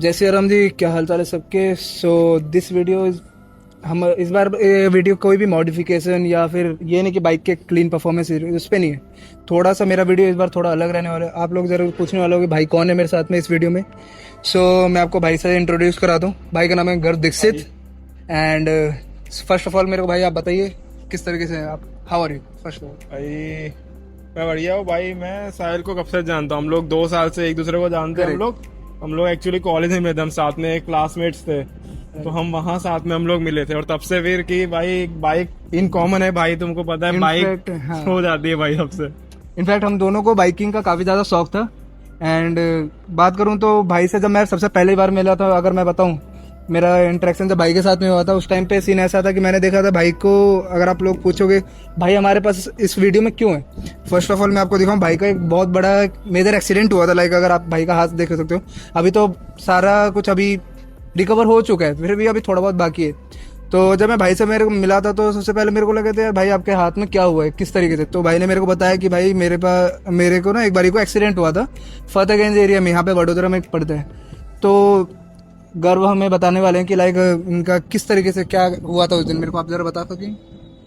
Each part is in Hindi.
जय श्री राम जी, क्या हाल चाल है सबके। सो दिस वीडियो हम इस बार वीडियो कोई भी मॉडिफिकेशन या फिर ये नहीं कि बाइक के क्लीन परफॉर्मेंस उस पर नहीं है। थोड़ा सा मेरा वीडियो इस बार थोड़ा अलग रहने वाला है। आप लोग ज़रूर पूछने वाले हो कि भाई कौन है मेरे साथ में इस वीडियो में। सो मैं आपको भाई से इंट्रोड्यूस करा दूँ। भाई का नाम है Garv Dixit. And first of all मेरे को भाई आप बताइए किस तरीके से हैं आप, how are you first of all. भाई मैं बढ़िया हूँ भाई। मैं साहिल को कब से जानता हूँ, हम लोग 2 साल से एक दूसरे को जानते हैं। हम लोग एक्चुअली कॉलेज में मिले थे, हम साथ में क्लासमेट्स थे, तो हम वहाँ साथ में हम लोग मिले थे। और तब से फिर कि भाई बाइक इन कॉमन है भाई, तुमको पता है बाइक हो जाती है भाई सबसे। इनफैक्ट हम दोनों को बाइकिंग का काफ़ी ज़्यादा शौक था। एंड बात करूं तो भाई से जब मैं सबसे पहली बार मिला था, अगर मैं बताऊं मेरा इंटरेक्शन जब भाई के साथ में हुआ था, उस टाइम पे सीन ऐसा था कि मैंने देखा था भाई को। अगर आप लोग पूछोगे भाई हमारे पास इस वीडियो में क्यों है, फर्स्ट ऑफ ऑल मैं आपको दिखाऊं, भाई का एक बहुत बड़ा मेजर एक्सीडेंट हुआ था। लाइक अगर आप भाई का हाथ देख सकते हो, अभी तो सारा कुछ अभी रिकवर हो चुका है, फिर भी अभी थोड़ा बहुत बाकी है। तो जब मैं भाई से मेरे को मिला था तो सबसे पहले मेरे को लगे थे भाई आपके हाथ में क्या हुआ है, किस तरीके से। तो भाई ने मेरे को बताया कि भाई मेरे को ना एक बारी को एक्सीडेंट हुआ था फतेहगंज एरिया में, यहाँ पे वडोदरा में पड़ता है। तो गर्व हमें बताने वाले हैं कि लाइक इनका किस तरीके से क्या हुआ था उस दिन, मेरे को आप जरा बता सकें।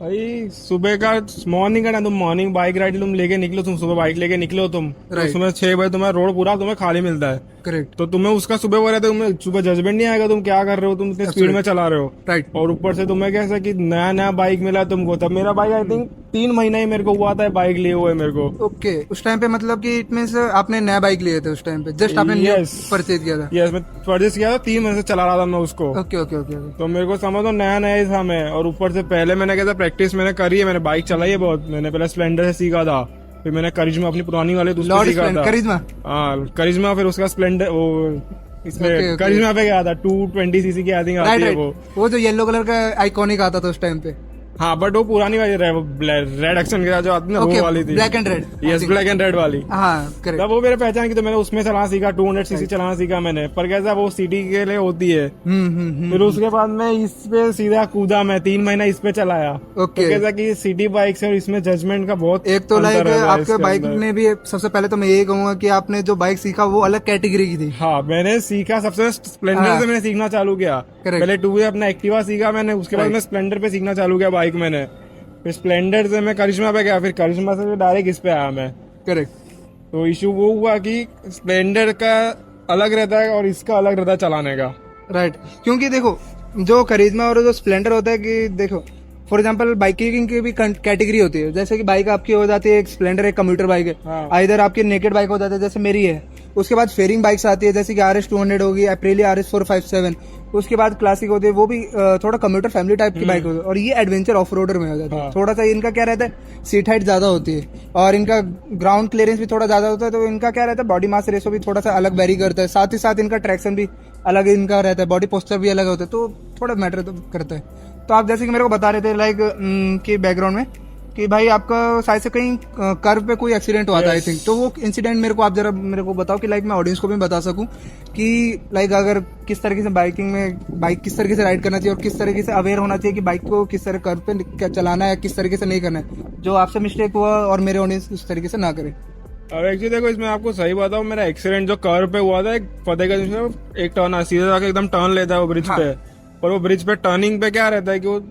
भाई सुबह का मॉर्निंग का ना, तुम मॉर्निंग बाइक राइड तुम लेके निकलो, तुम सुबह बाइक लेके निकलो तुम, तो उसमें 6 बजे तुम्हारा रोड पूरा तुम्हें खाली मिलता है। करेक्ट। तो तुम्हें उसका सुबह हो रहा था, तुम्हें सुबह जजमेंट नहीं आएगा तुम क्या कर रहे हो, तुम इतने स्पीड में चला रहे हो। राइट। और ऊपर से तुम्हें कैसा कि नया नया बाइक मिला तुमको। तब मेरा बाइक आई थिंक 3 महीना ही मेरे को हुआ था बाइक लिए हुए मेरे को। ओके, उस टाइम पे मतलब कि इट मींस आपने नया बाइक लिए थे उस टाइम पे, जस्ट आपने परचेज किया था। यस, मैं परचेज किया था, 3 महीने से चला रहा था मैं उसको। Okay okay okay. तो मेरे को समझ लो नया नया ही था मैं। और ऊपर से पहले मैंने क्या था, प्रैक्टिस मैंने करी है, मैंने बाइक चलाई है बहुत। मैंने पहले स्प्लेंडर से सीखा था, फिर मैंने करिश्मा अपनी पुरानी वाले दूसरी सीखा था। करिश्मा, हाँ करिश्मा, फिर उसका स्प्लेंडर वो इसमें करिश्मा पे गया था 220 सीसी की आई थिंक आती है वो जो येलो कलर का आइकॉनिक आता था उस टाइम पे। हाँ बट वो पुरानी वाली रेड एक्शन के साथ जो आती है ना, वो वाली थी, black and red. Yes, black and red वाली। हाँ करेक्ट। तब वो मेरे पहचान की, तो मैंने उसमें चलाना सीखा, 200 सीसी चलाना सीखा मैंने। पर कैसा वो सिटी के लिए होती है। फिर उसके बाद मैं इस पे सीधा कूदा, मैं 3 महीना इस पे चलाया। ओके। तो कैसा कि सिटी बाइक से और इसमें जजमेंट का बहुत एक तो लाइक आपके बाइक ने भी, सबसे पहले तो मैं यही कहूंगा कि आपने जो बाइक सीखा वो अलग कैटेगरी की थी। हाँ मैंने सीखा सबसे स्प्लेंडर से मैंने सीखना चालू किया। पहले 2 अपना एक्टिवा सीखा मैंने, उसके बाद मैं स्प्लेंडर पे सीखना चालू किया बाइक मैंने। फिर स्प्लेंडर से मैं करिश्मा पे गया, फिर करिश्मा से डायरेक्ट इस पे आया मैं। करेक्ट। तो इशू वो हुआ कि स्प्लेंडर का अलग रहता है और इसका अलग रहता है चलाने का। राइट। क्योंकि देखो जो करिश्मा और जो स्प्लेंडर होता है कि देखो फॉर एग्जाम्पल बाइकिंग की भी कैटेगरी होती है। जैसे कि बाइक आपकी हो जाती है, एक स्प्लेंडर एक कम्यूटर बाइक है। हाँ। इधर आपकी नेकेड बाइक हो जाती है जैसे मेरी है। उसके बाद फेयरिंग बाइक्स आती है जैसे कि RS 200 होगी, अप्रिलिया RS 457। उसके बाद क्लासिक होती है, वो भी थोड़ा कम्यूटर फैमिली टाइप की बाइक होती है। और ये एडवेंचर ऑफ रोडर में हो जाता है। हाँ। थोड़ा सा इनका क्या रहता है, सीट हाइट ज्यादा होती है और इनका ग्राउंड क्लियरेंस भी थोड़ा ज्यादा होता है। तो इनका क्या रहता है, बॉडी मास रेशो भी थोड़ा सा अलग वेरी करता है। साथ ही साथ इनका ट्रैक्शन भी अलग इनका रहता है, बॉडी पोस्चर भी अलग होता है। तो थोड़ा मैटर तो करता है। तो आप जैसे कि मेरे को बता रहे थे लाइक कि बैकग्राउंड में कि भाई आपका शायद से कहीं कर्व पे कोई एक्सीडेंट हुआ था आई थिंक। तो वो इंसिडेंट मेरे को आप जरा मेरे को बताओ कि लाइक मैं ऑडियंस को भी बता सकूं कि लाइक अगर किस तरीके से बाइकिंग में बाइक किस तरीके से राइड करना चाहिए और किस तरीके से अवेयर होना चाहिए कि बाइक को किस तरह कर्व पे क्या चलाना है, किस तरीके से नहीं करना है, जो आपसे मिस्टेक हुआ और मेरे ऑडियंस उस तरीके से ना करे। और एक्चुअली देखो, इसमें आपको सही बताऊं, मेरा एक्सीडेंट जो कर्व पे हुआ था, एक फतेहगंज में एक टर्न सीधा जाके एकदम टर्न लेता है वो ब्रिज पे। और वो ब्रिज पे टर्निंग पे क्या रहता है कि वो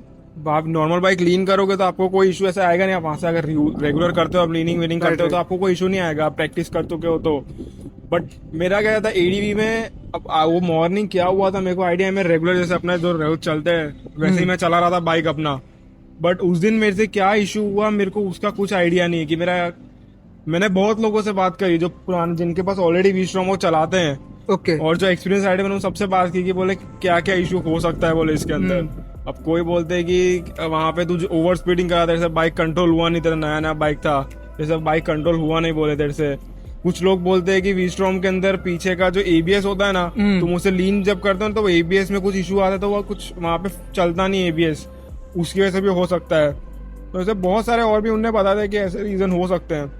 आप नॉर्मल बाइक लीन करोगे तो आपको कोई इशू ऐसा आएगा नहीं। आप वहां से अगर रेगुलर करते हो, आप लीनिंग वीनिंग करते हो तो आपको कोई इशू नहीं आएगा, आप प्रैक्टिस कर चुके हो तो। बट मेरा क्या था ADV में, अब वो मॉर्निंग क्या हुआ था मेरे को आइडिया है। मैं रेगुलर जैसे अपना जो रोज चलते हैं वैसे ही मैं चला रहा था बाइक अपना। बट उस दिन मेरे से क्या इशू हुआ मेरे को उसका कुछ आइडिया नहीं है कि मैंने बहुत लोगों से बात करी जो पुराने, जिनके पास ऑलरेडी V-Strom वो चलाते हैं। ओके। और जो एक्सपीरियंस राइडर, मैंने सबसे बात की कि बोले क्या क्या इशू हो सकता है बोले इसके अंदर। अब कोई बोलते हैं कि वहां पे तुझे ओवर स्पीडिंग करा, तेरे से बाइक कंट्रोल हुआ नहीं, तेरा नया नया बाइक था, जैसे बाइक कंट्रोल हुआ नहीं बोले तेरे से। कुछ लोग बोलते हैं कि V-Strom के अंदर पीछे का जो ABS होता है ना, तुम उसे लीन जब करते हो तो वो ABS में कुछ इशू आता है, तो वो कुछ वहां पे चलता नहीं ABS, उसकी वजह से भी हो सकता है। तो ऐसे बहुत सारे और भी उन्हें बता था कि ऐसे रीजन हो सकते हैं।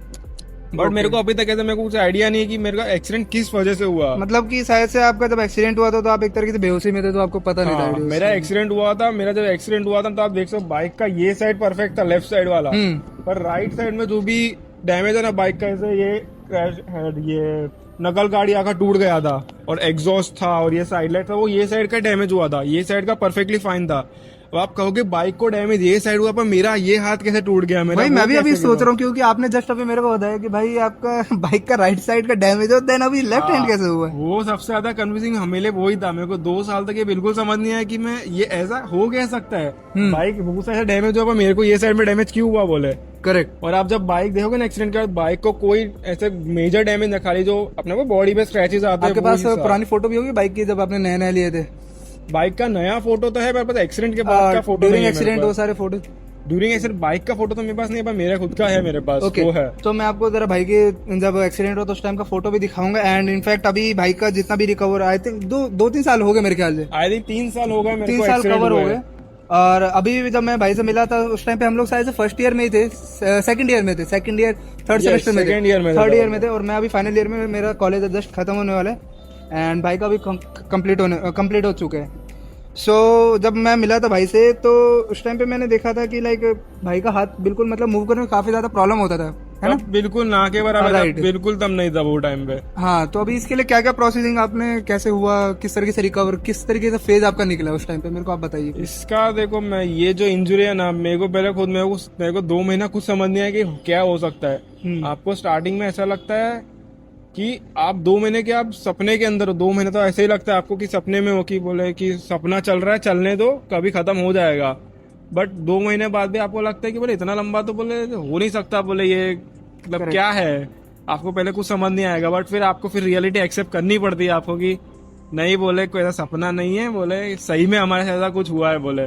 बट मेरे को अभी तक ऐसे मेरे को कुछ आइडिया नहीं है कि मेरे का एक्सीडेंट किस वजह से हुआ। मतलब कि शायद से आपका जब एक्सीडेंट हुआ था तो आप एक तरीके से बेहोशी में थे, तो आपको पता नहीं था। मेरा एक्सीडेंट हुआ था, मेरा जब एक्सीडेंट हुआ था तो आप देख सकते बाइक का ये साइड परफेक्ट था, लेफ्ट साइड वाला। पर राइट साइड में जो भी डैमेज है ना बाइक का, जैसे ये क्रैश हेड, ये नकल गाड़ी आकर टूट गया था और एग्जॉस्ट था और ये साइड लाइट था, वो ये साइड का डैमेज हुआ था, ये साइड का परफेक्टली फाइन था। अब आप कहोगे बाइक को डैमेज ये साइड हुआ, पर मेरा ये हाथ कैसे टूट गया? मेरा भाई वो मैं भी अभी कैसे सोच गिरा? रहा हूँ, क्योंकि आपने जस्ट अभी मेरे को बताया कि भाई आपका बाइक का राइट साइड का डैमेज होता है ना, अभी लेफ्ट हैंड कैसे हुआ है? वो सबसे ज्यादा कन्फ्यूजिंग हमें लिए वही था। मेरे को 2 साल तक ये बिल्कुल समझ नहीं आया कि मैं ये ऐसा हो क्या सकता है, बाइक वो साइड डैमेज हुआ पर मेरे को ये साइड में डैमेज क्यों हुआ बोले। करेक्ट। और आप जब बाइक देखोगे ना एक्सीडेंट के बाद, बाइक को कोई ऐसे मेजर डैमेज ना, खाली जो अपने को बॉडी पे स्क्रैचेस आते हैं। आपके पास पुरानी फोटो भी होगी बाइक की जब आपने नए नए लिए थे? बाइक का नया फोटो तो है, मेरे पास एक्सीडेंट के बाद का फोटो ड्यूरिंग नहीं है एक्सीडेंट मेरे वो पास। सारे फोटो? ड्यूरिंग एक्सीडेंट बाइक का फोटो तो मेरे पास नहीं है, पर मेरा खुद का है मेरे पास। ओके वो है। तो मैं आपको जरा भाई के जब एक्सीडेंट हुआ तो उस टाइम का फोटो भी दिखाऊंगा। एंड इनफैक्ट अभी भाई का जितना भी रिकवर, आई थिंक 2-3 साल हो गए मेरे ख्याल से, आई थिंक 3 साल हो गए मेरे 3 को साल accident कवर हो हुए। गए। और अभी जब मैं भाई से मिला था उस टाइम पे हम लोग शायद से फर्स्ट ईयर में ही थे, सेकंड ईयर में थे, second year third Yes, semester में थे, second year में थे थर्ड तब। ईयर में थे। और मैं अभी फाइनल ईयर में, मेरा कॉलेज जस्ट खत्म होने वाला है एंड भाई का भी कंप्लीट हो चुका है। सो जब मैं मिला था भाई से तो उस टाइम पे मैंने देखा था कि लाइक भाई का हाथ बिल्कुल मतलब मूव करने में काफी ज्यादा प्रॉब्लम होता था, है ना? तब बिल्कुल ना के बराबर था, Right. बिल्कुल तब नहीं था वो टाइम पे। हाँ, तो अभी इसके लिए क्या क्या प्रोसेसिंग आपने कैसे हुआ, किस तरीके से रिकवर, किस तरीके से फेज आपका निकला उस टाइम पे, मेरे को आप बताइए। इसका देखो, मैं ये जो इंजरी है ना, मेरे को पहले खुद मेरे को 2 महीना कुछ समझ नहीं आया कि क्या हो सकता है। आपको स्टार्टिंग में ऐसा लगता है कि आप 2 महीने के आप सपने के अंदर हो। 2 महीने तो ऐसे ही लगता है आपको कि सपने में हो, कि बोले कि सपना चल रहा है, चलने दो, कभी खत्म हो जाएगा। बट 2 महीने बाद भी आपको लगता है कि बोले इतना लंबा तो बोले हो नहीं सकता, बोले ये मतलब क्या है। आपको पहले कुछ समझ नहीं आएगा, बट फिर आपको फिर रियलिटी एक्सेप्ट करनी पड़ती है आपको कि नहीं, बोले कोई ऐसा सपना नहीं है, बोले सही में हमारे साथ ऐसा कुछ हुआ है। बोले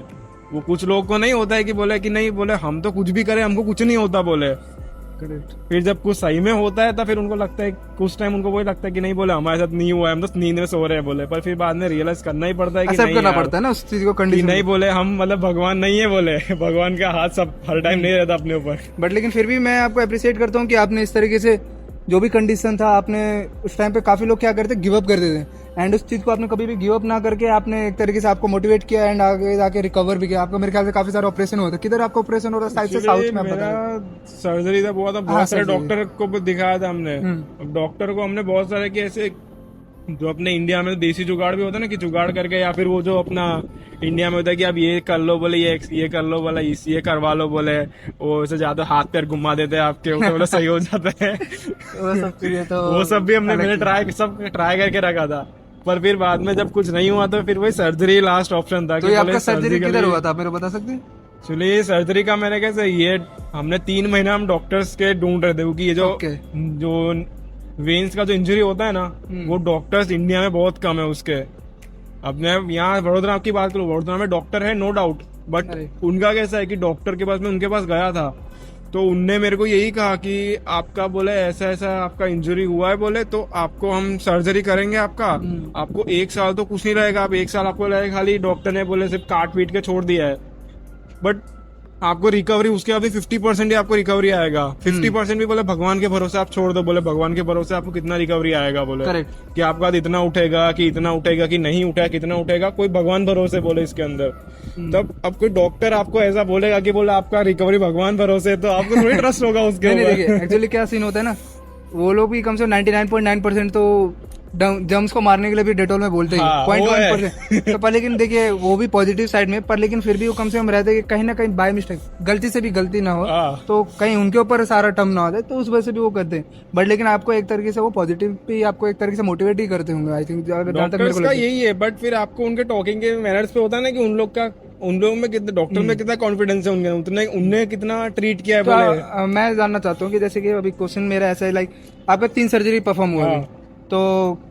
वो कुछ लोग को नहीं होता है कि बोले कि नहीं, बोले हम तो कुछ भी करें हमको कुछ नहीं होता। बोले करेक्ट। फिर जब कुछ सही में होता है तब फिर उनको लगता है, कुछ टाइम उनको वही लगता है कि नहीं, बोले हमारे साथ नहीं हुआ है, हम तो नींद में सो रहे हैं। बोले पर फिर बाद में रियलाइज करना ही पड़ता है कि एक्सेप्ट नहीं करना यार, पड़ता है ना उस चीज को, कि कंडीशन नहीं, बोले हम मतलब भगवान नहीं है। बोले भगवान का हाथ सब हर टाइम नहीं रहता अपने ऊपर। बट लेकिन फिर भी मैं आपको अप्रिशिएट करता हूँ कि आपने इस तरीके से जो भी कंडीशन था, आपने उस टाइम पे काफी लोग क्या करते, गिव अप कर देते, एंड उस चीज को आपने कभी भी गिव अप ना करके आपने एक तरीके से आपको मोटिवेट किया एंड आगे जाके रिकवर भी किया। आपका मेरे ख्याल से काफी सारे ऑपरेशन हुआ था। किधर आपका ऑपरेशन हो रहा था? शायद से साउथ में आप बता रहे थे। मेरा सर्जरी था, बहुत हाँ, बहुत सारे surgery। डॉक्टर को भी दिखाया था हमने। अब डॉक्टर को हमने बहुत सारे कि ऐसे जो अपने इंडिया में देसी जुगाड़ भी होता है ना, कि जुगाड़ करके, या फिर वो जो अपना इंडिया में होता है कि आप ये कर लो, बोले ये कर लो, बोले ये करवा लो, बोले वो ऐसे ज्यादा हाथ पैर घुमा देते हैं आपके, वो बोले सही हो जाता है। वो सब चीजें तो वो सब भी मैंने ट्राई करके रखा था। पर फिर बाद में जब कुछ नहीं हुआ तो फिर वही सर्जरी लास्ट ऑप्शन था। तो ये आपका सर्जरी किधर हुआ था, मेरे को बता सकते हैं? एक्चुअली ये सर्जरी का मैंने कैसे, ये हमने 3 महीना हम डॉक्टर्स के ढूंढ रहे थे, क्योंकि ये जो वेन्स का जो इंजरी होता है ना, वो डॉक्टर्स इंडिया में बहुत कम है उसके। अब मैं यहाँ वडोदरा की बात करूँ, वडोदरा में डॉक्टर है नो डाउट, बट उनका कैसा है कि डॉक्टर के पास, मैं उनके पास गया था तो उनने मेरे को यही कहा कि आपका बोले ऐसा ऐसा आपका इंजरी हुआ है, बोले तो आपको हम सर्जरी करेंगे आपको 1 साल तो कुछ नहीं रहेगा, आप 1 साल आपको लगेगा, खाली डॉक्टर ने बोले सिर्फ काट पीट के छोड़ दिया है, बट आपको रिकवरी उसके अभी 50% ही आपको रिकवरी आएगा। 50% भी बोले भगवान के भरोसे आप छोड़ दो, बोले भगवान के भरोसे आपको कितना रिकवरी आएगा, बोले करेक्ट। कि आपका इतना उठेगा कि इतना उठेगा कि नहीं उठा कितना उठेगा, कोई भगवान भरोसे बोले इसके अंदर। तब अब कोई डॉक्टर आपको ऐसा बोलेगा कि बोले आपका रिकवरी भगवान भरोसे, तो आपको थोड़ी ट्रस्ट होगा उसके नहीं ऊपर। देखिए, एक्चुअली क्या सीन होता है ना, वो लोग भी कम से कम 99.9% तो जम्स को मारने के लिए भी डेटोल में बोलते ही, हाँ, 0.1%। तो पर लेकिन देखिए वो भी पॉजिटिव साइड में, पर लेकिन फिर भी वो कम से कम रहते हैं कि कहीं ना कहीं बाय मिस्टेक, गलती से भी गलती ना हो, हाँ। तो कहीं उनके ऊपर सारा टर्म ना हो जाए, तो उस वजह से भी वो करते हैं। बट लेकिन आपको एक तरीके से वो पॉजिटिव भी आपको एक तरीके से मोटिवेट ही करते होंगे, आई थिंक, जहां तक मेरे डॉक्टर्स को का लगता है। यही है, बट फिर आपको उनके टॉकिंग के मैनर्स पे होता है ना कि उन लोगों में कितना, डॉक्टर में कितना कॉन्फिडेंस है उनके, उतने उनने कितना ट्रीट किया है, तो बोले। मैं जानना चाहता हूँ कि जैसे कि अभी क्वेश्चन मेरा ऐसा है, लाइक आपका 3 सर्जरी परफॉर्म हुआ है, तो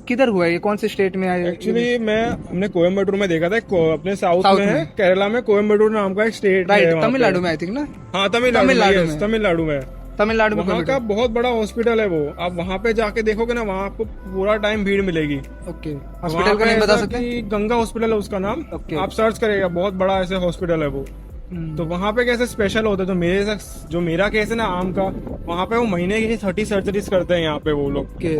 किधर हुआ है ये, कौन से स्टेट में आया? एक्चुअली हमने कोयम्बटूर में देखा था, अपने साउथ साउथ में है, में। केरला में कोयम्बटूर नाम का एक स्टेट है राइट, वहाँ पे। तमिलनाडु में आई थिंक ना। हाँ, तमिलनाडु में। तमिलनाडु में तमिलनाडु में वहाँ का बहुत बड़ा हॉस्पिटल है वो। आप वहाँ पे जाके देखोगे ना, वहाँ आपको पूरा टाइम भीड़ मिलेगी। ओके, वहाँ हॉस्पिटल का पे नेम बता ऐसा सकते हैं? कि गंगा हॉस्पिटल है उसका नाम, Okay. आप सर्च करेगा, बहुत बड़ा ऐसे हॉस्पिटल है वो। तो वहाँ पे कैसे स्पेशल होता है, तो जो मेरा केस है ना आम का, वहाँ पे वो महीने की 30 सर्जरीज करते हैं यहाँ पे वो लोग। ओके।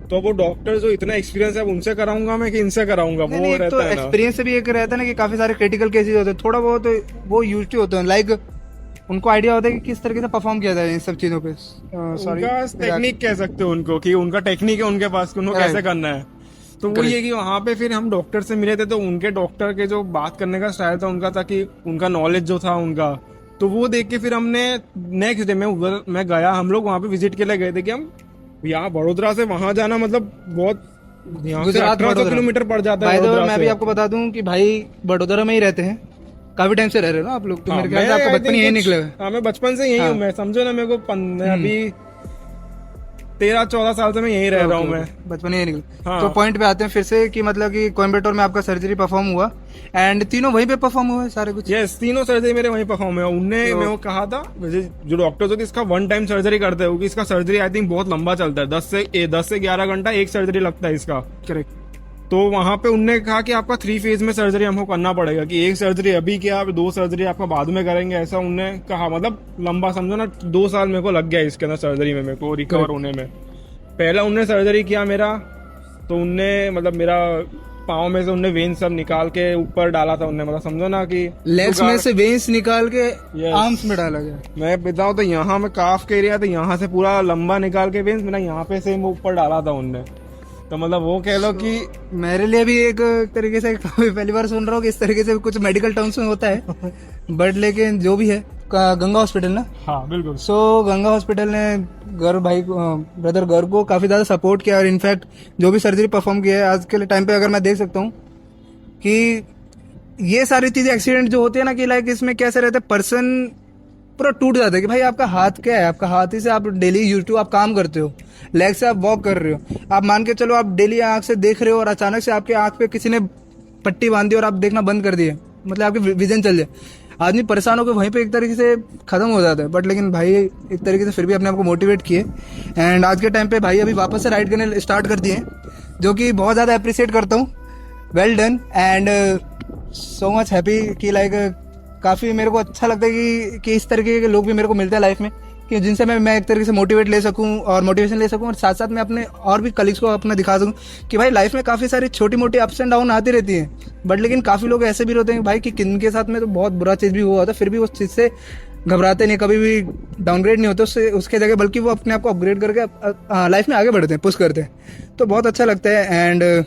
तो वो डॉक्टर जो इतना एक्सपीरियंस है, उनसे कराऊंगा मैं कि इनसे कराऊंगा, वो नहीं, एक रहता तो है ना। एक्सपीरियंस से भी एक रहता है ना कि काफी सारे क्रिटिकल केसेस होते हैं, थोड़ा बहुत वो यूज टू होते हैं, लाइक उनको आइडिया होता है कि किस तरीके से परफॉर्म किया जाए इन सब चीजों पे। सॉरी, उनका टेक्निक कह सकते हो उनको, कि उनका टेक्निक है उनके पास कि उनको Right. कैसे करना है। तो वो ये कि वहां पे फिर हम डॉक्टर से मिले थे, तो उनके डॉक्टर के जो बात करने का स्टाइल था उनका था कि उनका नॉलेज जो था उनका, तो वो देख के फिर हमने नेक्स्ट डे में उधर मैं गया, हम लोग वहां पे विजिट के लिए गए थे कि हम यहाँ बड़ोदरा से वहां जाना मतलब बहुत, यहाँ से गुजरात 1800 किलोमीटर पड़ जाता है भाई। तो बड़ोदरा मैं भी से। आपको बता दूं कि भाई बड़ोदरा में ही रहते हैं, काफी टाइम से रह रहे हो ना आप लोग, तो मेरे ख्याल से आपका बचपन यही निकले हुए। हाँ, मैं बचपन से यही हूँ, मैं समझो ना, मेरे को अभी 13-14 साल से मैं यहीं रह रहा हूँ मैं। बचपन यही निकले। हाँ। तो पॉइंट पे आते हैं फिर से कि मतलब कि कोयम्बटूर में आपका सर्जरी परफॉर्म हुआ एंड तीनों वहीं पे परफॉर्म हुआ है सारे कुछ। यस, तीनों सर्जरी मेरे वहीं परफॉर्म हुआ। उनने मेरे को कहा था, वैसे जो डॉक्टर्स होते हैं इसका 1 टाइम सर्जरी करते हैं, क्योंकि इसका सर्जरी आई थिंक बहुत लंबा चलता है, 10 से 11 घंटा एक सर्जरी लगता है इसका। करेक्ट। तो वहां पे उनने कहा कि आपका 3 फेज में सर्जरी हमको करना पड़ेगा, कि एक सर्जरी अभी क्या, 2 सर्जरी आपका बाद में करेंगे, ऐसा उनने कहा। मतलब लंबा समझो ना, 2 साल मेरे को लग गया इसके अंदर सर्जरी में, मेरे को रिकवर होने में। पहला उनने सर्जरी किया मेरा, तो उनने मतलब मेरा पाँव में से उनने वेन सब निकाल के ऊपर डाला था उनने, मतलब समझो ना कि लेग्स में से वेन्स निकाल के Yes. आर्म्स में डाला गया। मैं बताऊं तो यहाँ में काफ के एरिया, तो यहाँ से पूरा लंबा निकाल के वेन्स मेरा यहाँ पे से ऊपर डाला था उनने। तो मतलब वो कह लो कि मेरे लिए भी एक तरीके से पहली बार सुन रहा हूँ कि इस तरीके से कुछ मेडिकल टर्म्स में होता है, बट लेकिन जो भी है, गंगा हॉस्पिटल ना। हाँ बिल्कुल। सो गंगा हॉस्पिटल ने गर्व भाई ब्रदर गर्व को काफी ज्यादा सपोर्ट किया, और इनफैक्ट जो भी सर्जरी परफॉर्म किया है आज के टाइम पे, अगर मैं देख सकता हूँ कि ये सारी चीजें एक्सीडेंट जो होते हैं ना, कि लाइक इसमें कैसे रहता है, पर्सन पूरा टूट जाता है कि भाई आपका हाथ क्या है, आपका हाथ ही से आप डेली यूट्यूब आप काम करते हो, लेग से आप वॉक कर रहे हो, आप मान के चलो आप डेली आंख से देख रहे हो और अचानक से आपके आंख पे किसी ने पट्टी बांध दी और आप देखना बंद कर दिए, मतलब आपके विजन चल जाए, आदमी परेशान होकर वहीं पे एक तरीके से खत्म हो जाता है। बट लेकिन भाई एक तरीके से फिर भी अपने आप को मोटिवेट किए, एंड आज के टाइम पे भाई अभी वापस से राइड करने स्टार्ट कर दिए, जो कि बहुत ज़्यादा अप्रिशिएट करता हूँ। Well done and so much happy कि लाइक काफ़ी मेरे को अच्छा लगता है कि इस तरीके के लोग भी मेरे को मिलते हैं लाइफ में, कि जिनसे मैं एक तरीके से मोटिवेट ले सकूं और मोटिवेशन ले सकूं, और साथ साथ मैं अपने और भी कलीग्स को अपना दिखा सकूं कि भाई लाइफ में काफ़ी सारी छोटी मोटी अप्स एंड डाउन आती रहती हैं, बट लेकिन काफ़ी लोग ऐसे भी होते हैं भाई कि किनके साथ में तो बहुत बुरा चीज़ भी हुआ होता है, फिर भी उस चीज़ से घबराते नहीं, कभी भी डाउनग्रेड नहीं होते उसके जगह, बल्कि वो अपने आप को अपग्रेड करके लाइफ में आगे बढ़ते हैं, पुश करते हैं। तो बहुत अच्छा लगता है। एंड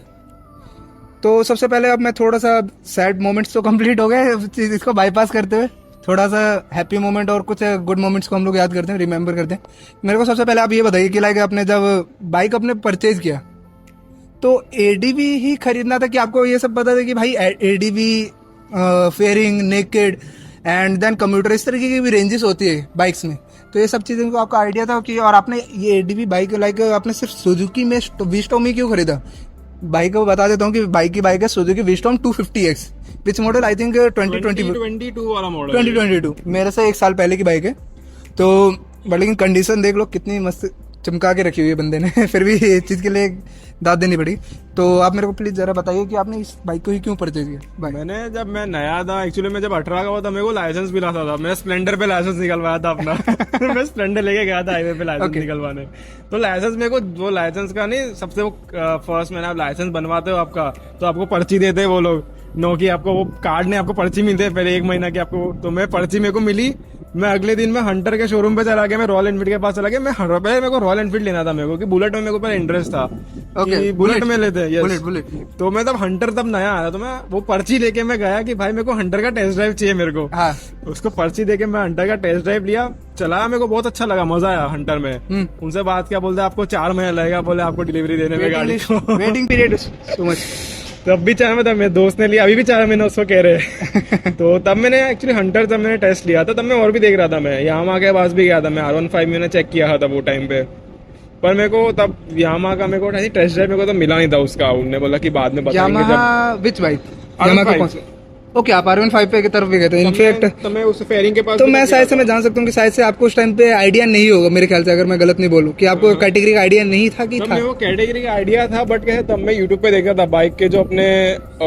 तो सबसे पहले अब मैं थोड़ा सा सैड मोमेंट्स तो कंप्लीट हो गए, इसको बाईपास करते हुए थोड़ा सा हैप्पी मोमेंट और कुछ गुड मोमेंट्स को हम लोग याद करते हैं, रिमेम्बर करते हैं। मेरे को सबसे पहले आप ये बताइए कि लाइक आपने जब बाइक अपने परचेज किया तो एडीबी ही खरीदना था, कि आपको ये सब पता था कि भाई ADV, fairing, naked and then commuter, इस तरीके की भी रेंजेस होती है बाइक्स में, तो ये सब चीज़ों को आपका आइडिया था कि, और आपने ये एडीबी बाइक लाइक आपने सिर्फ सुजुकी में वीस्टॉम ही क्यों खरीदा? बाइक को बता देता हूँ कि बाइक है Suzuki VStrom 250X, which model I think 2022 वाला मॉडल, 2022 मेरे से 1 साल पहले की बाइक है। तो बट लेकिन कंडीशन देख लो कितनी मस्त चमका के रखी हुई है बंदे ने फिर भी ये चीज़ के लिए दाद देनी पड़ी। तो आप मेरे को प्लीज जरा बताइए कि आपने इस बाइक को ही क्यों परचेज किया? मैंने जब मैं नया था, एक्चुअली मैं जब 18 का हुआ था, मेरे को लाइसेंस मिला था, मैं स्प्लेंडर पे लाइसेंस निकलवाया था अपना मैं स्प्लेंडर लेके गया था हाईवे पे लाइसेंस निकलवाने। तो लाइसेंस मेरे को, वो लाइसेंस का नहीं, सबसे वो फर्स्ट मैंने, आप लाइसेंस बनवाते हो आपका, तो आपको पर्ची देते हैं वो लोग, नो कि आपको वो कार्ड ने आपको पर्ची मिलती है पहले 1 महीना की आपको। तो मैं पर्ची मेरे को मिली, मैं अगले दिन मैं हंटर के शोरूम पे चला गया, मैं रॉयल एनफील्ड के पास चला गया, मैं पहले मेरे को रॉयल एनफील्ड लेना था मेरे को, कि बुलेट में मेरे को पहले इंटरेस्ट था, कि बुलेट में लेते हैं। बुलेट। तो मैं तब हंटर तब नया आया, तो मैं वो पर्ची लेके मैं गया कि भाई मेरे को हंटर का टेस्ट ड्राइव चाहिए मेरे को। हाँ। उसको पर्ची देके मैं हंटर का टेस्ट ड्राइव लिया, चलाया, मेरे को बहुत अच्छा लगा, मजा आया हंटर में। उनसे बात क्या बोलते, आपको 4 महीना लगेगा बोले आपको डिलीवरी देने में गाड़ी को, वेटिंग पीरियड सो मच। तब भी 4 महीना, मेरे दोस्त ने लिया, अभी भी 4 महीना उसको कह रहे तो तब मैंने एक्चुअली हंटर, जब मैंने टेस्ट लिया था तब मैं और भी देख रहा था, मैं यामा के पास भी गया था, मैं R15 मैंने चेक किया था वो टाइम पे, पर मेरे को तब यामा का मेरे को टेस्ट ड्राइव मेरे को तो मिला नहीं था उसका, उन्होंने बोला कि बाद में बताएंगे जब। विच बाइक? यामा का कौन सा? ओके, आप R15 पे की तरफ भी गए थे इनफैक्ट। तो मैं उस फेयरिंग के पास, तो मैं शायद से मैं जान सकता हूँ कि शायद से आपको उस टाइम पे आइडिया नहीं होगा मेरे ख्याल से, अगर मैं गलत नहीं बोलूँ, कि आपको कैटेगरी का आइडिया नहीं था कि था? मेरे को कैटेगरी का आइडिया था, बट कैसे तब मैं यूट्यूब पे देखा था बाइक के जो अपने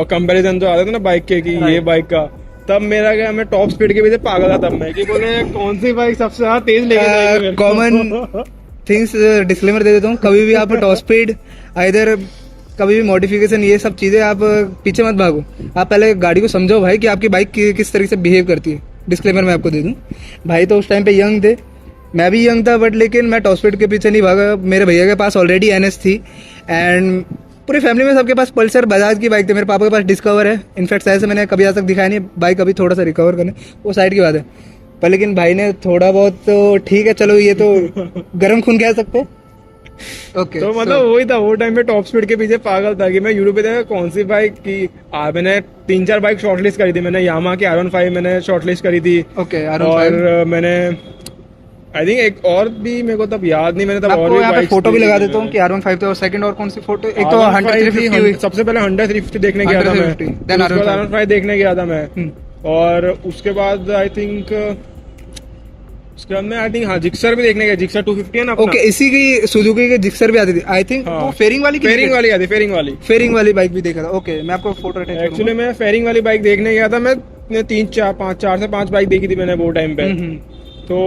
कंपैरिजन जो आते थे ना बाइक के, कि ये बाइक का, तब मेरा क्या, मैं टॉप स्पीड के पीछे पागल था तब मैं, कि बोले कौन सी बाइक सबसे ज्यादा तेज लेके कॉमन थिंग्स डिस्क्लेमर दे देता हूँ, कभी भी आप टॉप स्पीड आइदर कभी भी मॉडिफिकेशन ये सब चीजें आप पीछे मत भागो, आप पहले गाड़ी को समझो भाई कि आपकी बाइक किस तरीके से बिहेव करती है, डिस्क्लेमर मैं आपको दे दूं, भाई तो उस टाइम पे यंग थे, मैं भी यंग था, बट लेकिन मैं टॉप स्पीड के पीछे नहीं भागा। मेरे भैया के पास ऑलरेडी एनएस थी, एंड पूरी फैमिली में सबके पास पल्सर बजाज की बाइक थी। मेरे पापा के पास डिस्कवर है, इनफैक्ट ऐसे मैंने कभी आज तक दिखाया नहीं बाइक, अभी थोड़ा सा रिकवर करने, वो साइड की बात है। पर लेकिन भाई ने थोड़ा बहुत, तो ठीक है चलो, ये तो गर्म खून कह सकते हैं। ओके, तो मतलब वही था, वो टाइम पे टॉप स्पीड के पीछे पागल था कि मैं यूट्यूब पे देखा कौन सी बाइक की मैंने 3-4 बाइक शॉर्टलिस्ट करी थी। मैंने यामा की R15 मैंने शॉर्टलिस्ट करी थी, ओके, और मैंने आई थिंक एक और भी मेरे को तब याद नहीं, मैंने तब और आपको भी यहाँ पे बाइक्स फोटो भी देखी लगा थी देता हूँ कि R15 थे, और सेकंड और कौन सी फोटो, एक तो R15 100 350 हुई। सबसे पहले 100 देखने गया था मैं, 100 then उसके बाद R15 देखने गया था मैं, और उसके बाद आई थिंक उसके बाद मैं आई थिंक हाँ जिक्सर भी देखने गया, जिक्सर 250 है ना अपना। ओके, इसी की सुजुकी की जिक्सर भी आती थी आई थिंक, हाँ। वो फेरिंग वाली आती, फेरिंग वाली बाइक भी देखा था। ओके, मैं आपको फोटो अटैच करूंगा। एक्चुअली मैं फेरिंग वाली बाइक देखने गया था। मैं 4 से 5 बाइक देखी थी मैंने वो टाइम पे। तो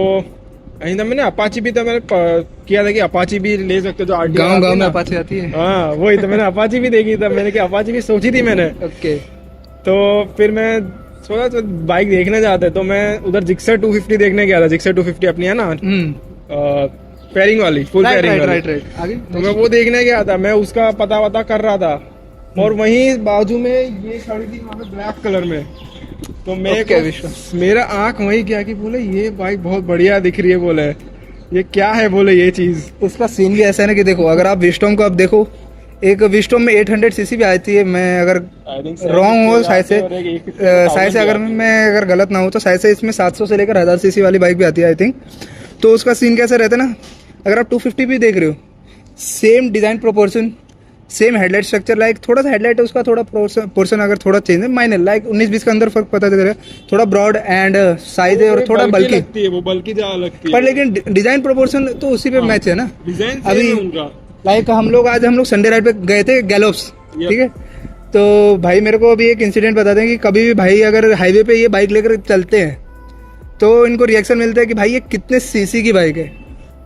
आई थिंक मैंने अपाची भी था, मैंने किया था कि अपाची भी ले सकते, जो आरटीआर गांव में अपाची आती है। हाँ वही तो, मैंने अपाची भी देखी था, मैंने कि अपाची भी सोची थी मैंने। ओके, तो फिर मैं सोचा तो बाइक देखने जाते, तो मैं उधर जिक्सर 250 देखने गया था। जिक्सर 250 अपनी है ना, फेयरिंग वाली, फुल फेयरिंग वाली। राइट आगे, तो मैं वो देखने गया था, मैं उसका पता वता कर रहा था, और वहीं बाजू में ये खड़ी थी वहां पे ब्लैक कलर में। तो मेरा आंख वही गया कि बोले ये बाइक बहुत बढ़िया दिख रही है, बोले ये क्या है, बोले ये चीज। उसका सीन भी ऐसा है ना कि देखो, अगर आप विस्टॉम को आप देखो, एक विस्टॉम में 800 सीसी भी आती है। मैं अगर रॉन्ग हो साइड से अगर मैं अगर गलत ना हो तो साइड से इसमें 700 से लेकर 1000 सीसी वाली बाइक भी आती है आई थिंक। तो उसका सीन कैसा रहता है ना, अगर आप 250 भी देख रहे हो, same design proportion, same headlight structure, like थोड़ा सा हेडलाइट उसका थोड़ा पोर्शन अगर थोड़ा चेंज है, माइनर लाइक 19-20 के अंदर फर्क पता चल रहा है, थोड़ा ब्रॉड एंड साइज है और थोड़ा बल्की लगती है, वो बल्की ज्यादा लगती है, पर लेकिन डिजाइन प्रोपोर्शन तो उसी पे मैच है ना। डिजाइन अभी लाइक हम लोग संडे राइड पे गए थे गैलोप्स, ठीक है। तो भाई मेरे को अभी एक इंसिडेंट बताते हैं कि कभी भी भाई अगर हाईवे पे ये बाइक लेकर चलते हैं तो इनको रिएक्शन मिलता है कि भाई ये कितने सीसी की बाइक है,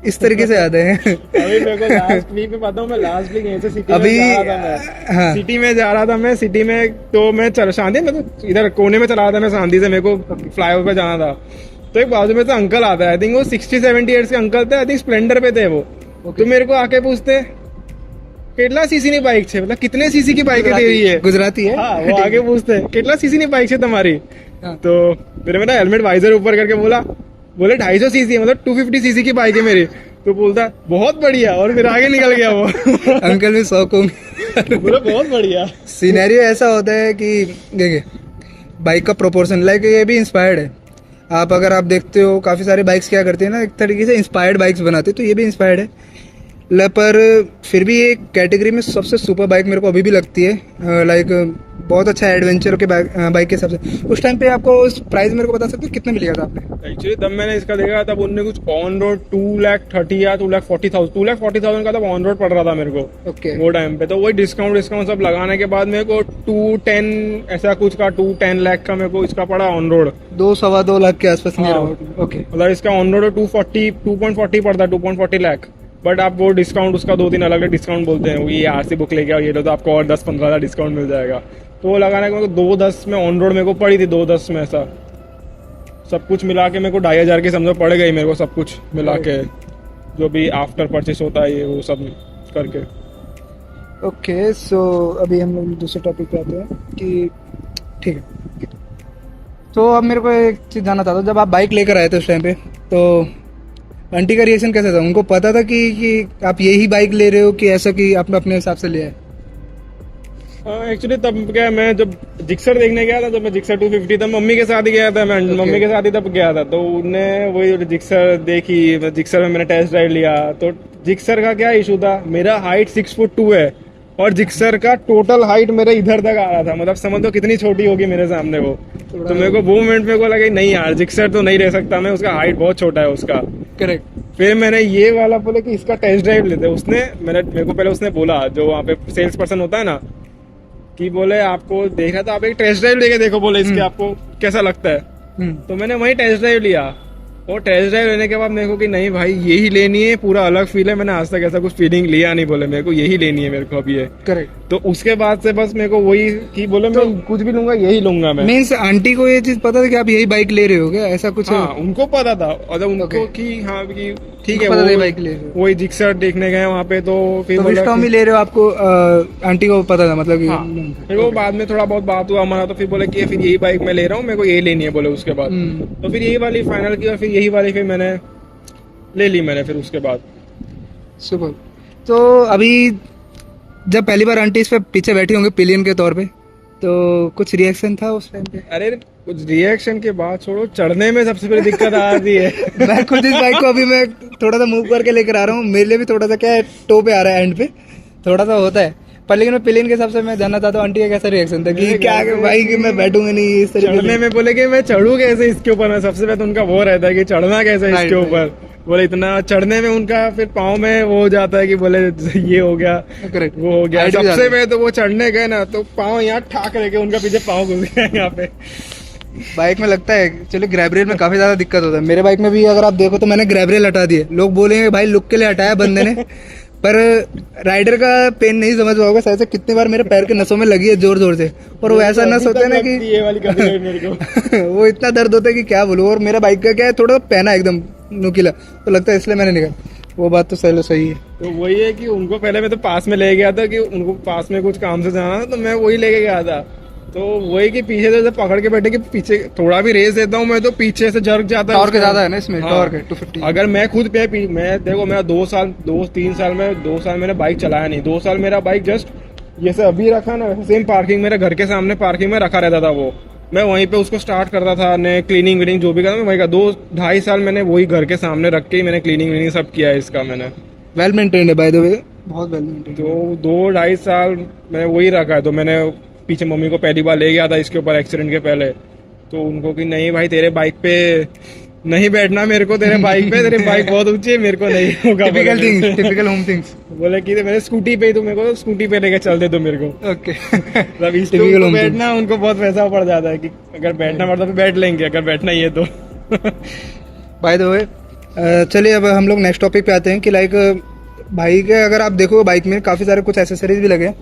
इस तरीके से आते हैं। अभी मेरे को लास्ट वीक में पता हूँ, मैं लास्ट वीक यहीं से सिटी अभी में जा रहा था। हाँ, सिटी में जा रहा था मैं, सिटी में तो मैं शांति में तो इधर कोने में चला रहा था मैं, शांति से मेरे को फ्लाईओवर पे जाना था। तो एक बाजू में से अंकल आता है, आई थिंक वो 60-70 ईयर्स के अंकल थे, आई थिंक स्प्लेंडर पे थे वो। तो मेरे को आके पूछते કેટલા સીસી ની બાइक છે, मतलब कितने सीसी की बाइक दे रही है, गुजराती है। हाँ, वो आगे पूछते हैं કેટલા सीसी की बाइक है तुम्हारी। तो मेरा हेलमेट वाइजर ऊपर करके बोले 250 सीसी है, मतलब 250 सीसी की बाइक है मेरी। तो बोलता बहुत बढ़िया, और फिर आगे निकल गया वो। अंकल भी शौक होंगे। बोला बहुत बढ़िया। सिनेरियो ऐसा होता है कि देखिए बाइक का प्रोपोर्शन, लाइक ये भी इंस्पायर्ड है। आप अगर आप देखते हो काफी सारे बाइक्स क्या करते हैं ना, एक तरीके से इंस्पायर्ड बाइक्स बनाते हैं, तो ये भी इंस्पायर्ड है। पर फिर भी एक कैटेगरी में सबसे सुपर बाइक मेरे को अभी भी लगती है, लाइक बहुत अच्छा एडवेंचर के बाइक के हिसाब से। उस टाइम पे आपको उस प्राइस मेरे को बता सकते हो कितने मिलेगा था आपने? एक्चुअली तब मैंने इसका देखा, तब उनने कुछ ऑन रोड 2,30,000 या 2,40,000 का तब ऑन रोड पड़ रहा था मेरे को। ओके, वो टाइम पे तो वही डिस्काउंट सब लगाने के बाद मेरे को 210 ऐसा कुछ का 2-10 लाख का मेरे को इसका पड़ा ऑन रोड, 2-2.25 लाख के आसपास। हाँ। ओके, मतलब इसका ऑन रोड 2.40 पड़ता है, 2.40 लाख। बट आप वो डिस्काउंट उसका 2 दिन अलग अलग डिस्काउंट बोलते हैं, ये आरसी बुक लेके आओ ये लो तो आपको और 10-15 हज़ार डिस्काउंट मिल जाएगा। तो वो लगाने के मेरे को 2.10 में ऑन रोड मेरे को पड़ी थी, 2.10 में ऐसा सब कुछ मिला के मेरे को 2,500 के समझो पड़ गई मेरे को, सब कुछ मिला के जो भी आफ्टर परचेस होता है ये वो सब करके। ओके, सो अभी हम लोग दूसरे टॉपिक पे आते हैं कि ठीक है। तो अब मेरे को एक चीज़ जानना चाहता हूँ, जब आप बाइक लेकर आए थे उस टाइम पे, तो आंटी का रिएक्शन कैसा था? उनको पता था कि आप यही बाइक ले रहे हो कि ऐसा कि आपने अपने हिसाब से लिया है? एक्चुअली तब क्या, मैं जब जिक्सर देखने गया था, जब मैं जिक्सर 250 था, मम्मी के साथ ही गया था मैं, मम्मी के साथ ही तब गया था। तो उनने वही जिक्सर देखी, जिक्सर में मैंने टेस्ट ड्राइव लिया। तो जिक्सर का क्या इशू था, मेरा हाइट 6'2" है, और जिक्सर का टोटल हाइट मेरे इधर तक आ रहा था, मतलब समझ लो कितनी छोटी होगी मेरे सामने वो। तो मेरे को वो मोमेंट में को लगा नहीं यार जिक्सर तो नहीं रह सकता मैं, उसका हाइट बहुत छोटा है उसका। करेक्ट। फिर मैंने ये वाला बोले कि इसका टेस्ट ड्राइव लेते। उसने मेरे को पहले उसने बोला, जो वहाँ पे सेल्स पर्सन होता है ना, कि बोले आपको देखना तो आप एक टेस्ट ड्राइव लेके देखो, बोले इसके आपको कैसा लगता है। तो मैंने वही टेस्ट ड्राइव लिया, और टेस्ट ड्राइव लेने के बाद मेरे को कि नहीं भाई यही लेनी है, पूरा अलग फील है, मैंने आज तक ऐसा कुछ फीलिंग लिया नहीं, बोले मेरे को यही लेनी है मेरे को अभी है। करेक्ट। तो उसके बाद से बस मेरे को वही कि बोले मैं कुछ भी लूंगा यही लूंगा मैं। मीन्स आंटी को ये चीज पता था कि आप यही बाइक ले रहे हो क्या, ऐसा कुछ? हाँ उनको पता था, और उनको कि हाँ कि ठीक है पता था बाइक ले रहे हो। वही जिक्सर देखने गए वहाँ पे, तो फिर तो बोला विस्टॉम ही ले रहे हो, आपको आंटी को पता था मतलब कि? हाँ। फिर वो बाद में थोड़ा बहुत बात हुआ हमारा, तो फिर बोले कि फिर यही बाइक मैं ले रहा हूँ, मेरे को यही लेनी है बोले उसके बाद। तो फिर यही वाली फाइनल की, और फिर यही वाली फिर मैंने ले ली मैंने फिर उसके बाद। सुपर। तो अभी जब पहली बार आंटी इस पे पीछे बैठी होंगे पिलियन के तौर पे, तो कुछ रिएक्शन था उस टाइम पे? अरे कुछ रिएक्शन के बाद छोड़ो, चढ़ने में सबसे बड़ी दिक्कत आती है। मैं खुद इस बाइक को अभी मैं थोड़ा सा मूव करके लेकर आ रहा हूँ, मेरे लिए भी थोड़ा सा क्या है, टो पे आ रहा है, एंड पे थोड़ा सा होता है, पर लेकिन मैं पिलियन के हिसाब से मैं जानना चाहता हूँ आंटी का कैसा रिएक्शन था कि क्या भाई कि मैं बैठूंगा नहीं इस तरीके चढ़ने में, बोले कि मैं चढ़ू कैसे इसके ऊपर, मैं सबसे पहले तो उनका वो रहता है कि चढ़ना कैसे इसके ऊपर, बोले इतना चढ़ने में उनका फिर पाँव में वो हो जाता है कि बोले ये हो गया, करेक्ट, वो हो गया। सबसे पहले तो वो चढ़ने गए ना, तो पाँव यहाँ ठाक रह के उनका पीछे पाँव घुस गया यहाँ पे। बाइक में लगता है चलो ग्रैब रेल में काफी ज्यादा दिक्कत होता है। मेरे बाइक में भी अगर आप देखो तो मैंने ग्रैब रेल हटा दिए, लोग बोलेंगे भाई लुक के लिए हटाया बंदे ने, पर राइडर का पेन नहीं समझ पाओगे शायद से, कितनी बार मेरे पैर के नसों में लगी है जोर जोर से, और वो ऐसा नस होता है ना कि ये वाली मेरे को वो इतना दर्द होता है कि क्या बोलूं। और मेरा बाइक का क्या है, थोड़ा पहना एकदम नुकीला, तो लगता है इसलिए मैंने निकाला। वो बात तो सही है। तो वही है कि उनको पहले मैं तो पास में ले गया था कि उनको पास में कुछ काम से जाना था, तो मैं वही लेके गया था। तो वही कि पीछे से पकड़ के बैठे कि पीछे थोड़ा भी रेस देता हूँ मैं तो पीछे से जर्क जाता है। टॉर्क ज्यादा है ना इसमें, हाँ। टॉर्क है 250। अगर मैं खुद पे मैं देखो, मेरा 2 साल मैंने बाइक चलाया नहीं। 2 साल मेरा बाइक जस्ट जैसे अभी रखा ना, सेम पार्किंग मेरे घर के सामने पार्किंग में रखा रहता था। वो मैं वहीं पे उसको स्टार्ट करता था, ने क्लीनिंग वीनिंग जो भी करता मैं वही का 2-2.5 साल मैंने वही घर के सामने रख के ही मैंने क्लीनिंग वीनिंग सब किया है इसका मैंने। वेल मेंटेन्ड है बाय द वे, बहुत वेल मेंटेन्ड। तो 2-2.5 साल मैंने वही रखा है। तो मैंने पीछे मम्मी को पहली बार ले गया था इसके ऊपर एक्सीडेंट के पहले, तो उनको कि नहीं भाई तेरे बाइक पे नहीं बैठना मेरे को, तेरे बाइक पे, तेरी बाइक बहुत ऊंची है, मेरे को नहीं होगा। Typical home things. बोले कि मेरे स्कूटी पे ही, तो मेरे को स्कूटी पे लेके चल दे दो मेरे को। ओके। मतलब इस पे बैठना उनको बहुत पैसा पड़ जाता है कि अगर बैठना पड़ता तो बैठ लेंगे, अगर बैठना ही है तो। बाय द वे चलिए अब हम लोग नेक्स्ट टॉपिक पे आते हैं कि लाइक भाई के अगर आप देखो बाइक में काफ़ी सारे कुछ एसेसरीज भी लगे,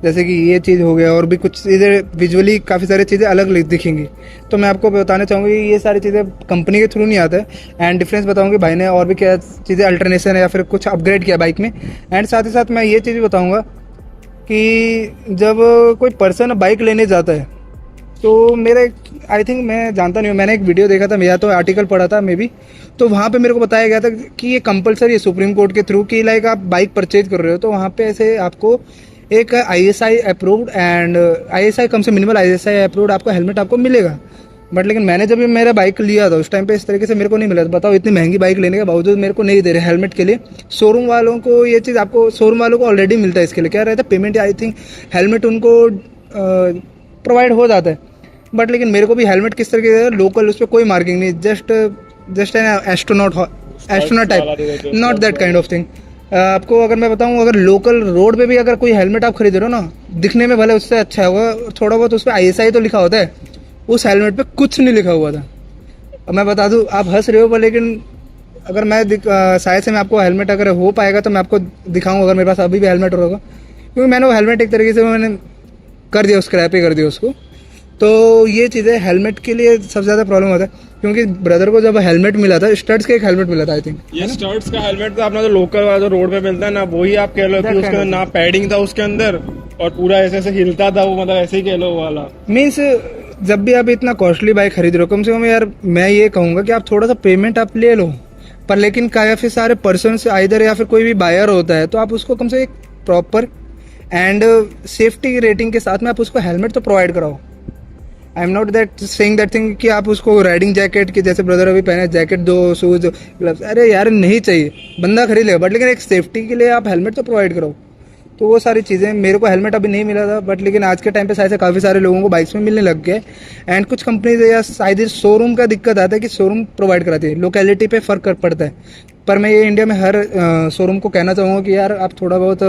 जैसे कि ये चीज़ हो गया, और भी कुछ चीज़ें विजुअली काफ़ी सारी चीज़ें अलग दिखेंगी। तो मैं आपको बताना चाहूँगा कि ये सारी चीज़ें कंपनी के थ्रू नहीं आता है, एंड डिफरेंस बताऊँगी भाई ने और भी क्या चीज़ें अल्टरनेशन है या फिर कुछ अपग्रेड किया बाइक में। एंड साथ ही साथ मैं ये चीज़ भी बताऊँगा कि जब कोई पर्सन बाइक लेने जाता है तो मेरे आई थिंक मैं जानता नहीं हूँ, मैंने एक वीडियो देखा था या तो आर्टिकल पढ़ा था मे बी, तो वहाँ पे मेरे को बताया गया था कि ये कंपलसरी है सुप्रीम कोर्ट के थ्रू कि लाइक आप बाइक परचेज कर रहे हो तो वहाँ पे ऐसे आपको एक ISI अप्रूव्ड एंड ISI कम से मिनिमल ISI अप्रूव्ड आपको हेलमेट आपको मिलेगा। बट लेकिन मैंने जब मेरा बाइक लिया था उस टाइम पे इस तरीके से मेरे को नहीं मिला था। बताओ इतनी महंगी बाइक लेने के बावजूद मेरे को नहीं दे रहे हेलमेट के लिए। शोरूम वालों को ये चीज़ आपको शोरूम वालों को ऑलरेडी मिलता है, इसके लिए क्या रहता है पेमेंट, आई थिंक हेलमेट उनको प्रोवाइड हो जाता है। बट लेकिन मेरे को भी हेलमेट किस तरीके से लोकल, उस पर कोई मार्किंग नहीं, just an astronaut type, not that kind of thing. आपको अगर मैं बताऊं, अगर लोकल रोड पे भी अगर कोई हेलमेट आप खरीद रहे हो ना, दिखने में भले उससे अच्छा होगा, थोड़ा बहुत उस पर ISI तो लिखा होता है, उस हेलमेट पे कुछ नहीं लिखा हुआ था। अब मैं बता दूं, आप हंस रहे हो पर लेकिन अगर मैं शायद से मैं आपको हेलमेट अगर हो पाएगा तो मैं आपको दिखाऊंगा, अगर मेरे पास अभी भी हेलमेट होगा, क्योंकि मैंने वो हेलमेट एक तरीके से मैंने कर दिया, स्क्रैप ही कर दिया उसको। तो ये चीज़ें हेलमेट के लिए सबसे ज़्यादा प्रॉब्लम होता है, क्योंकि ब्रदर को जब हेलमेट मिला था, स्टड्स का एक हेलमेट मिला था आई थिंक। ये स्टड्स का हेलमेट तो अपना जो लोकल वाला जो रोड पे मिलता है ना, वही आप कह लो कि उसके अंदर ना पैडिंग था उसके अंदर, और पूरा ऐसे ऐसे हिलता था वो, मतलब ऐसे ही कह लो वाला। मीन्स जब भी आप इतना कॉस्टली बाइक खरीद रहे हो, कम से कम यार मैं ये कहूँगा कि आप थोड़ा सा पेमेंट आप ले लो, पर लेकिन काफ़ी सारे पर्सन आइदर या फिर कोई भी बायर होता है तो आप उसको कम से एक प्रॉपर एंड सेफ्टी रेटिंग के साथ में आप उसको हेलमेट तो प्रोवाइड कराओ। I am not that saying that thing कि आप उसको राइडिंग जैकेट की, जैसे ब्रदर अभी पहने जैकेट दो, शूज, ग्लव्स, अरे यार नहीं चाहिए, बंदा खरीद लेगा, बट लेकिन एक सेफ्टी के लिए आप हेलमेट तो प्रोवाइड करो। तो वो सारी चीज़ें, मेरे को हेलमेट अभी नहीं मिला था, बट लेकिन आज के टाइम पे शायद से काफ़ी सारे लोगों को बाइक्स में मिलने लग गए। एंड कुछ कंपनीज या शायद शोरूम का दिक्कत आता है कि शोरूम प्रोवाइड कराती है, लोकेलिटी पे फ़र्क पड़ता है। पर मैं ये इंडिया में हर शोरूम को कहना चाहूँगा कि यार आप थोड़ा बहुत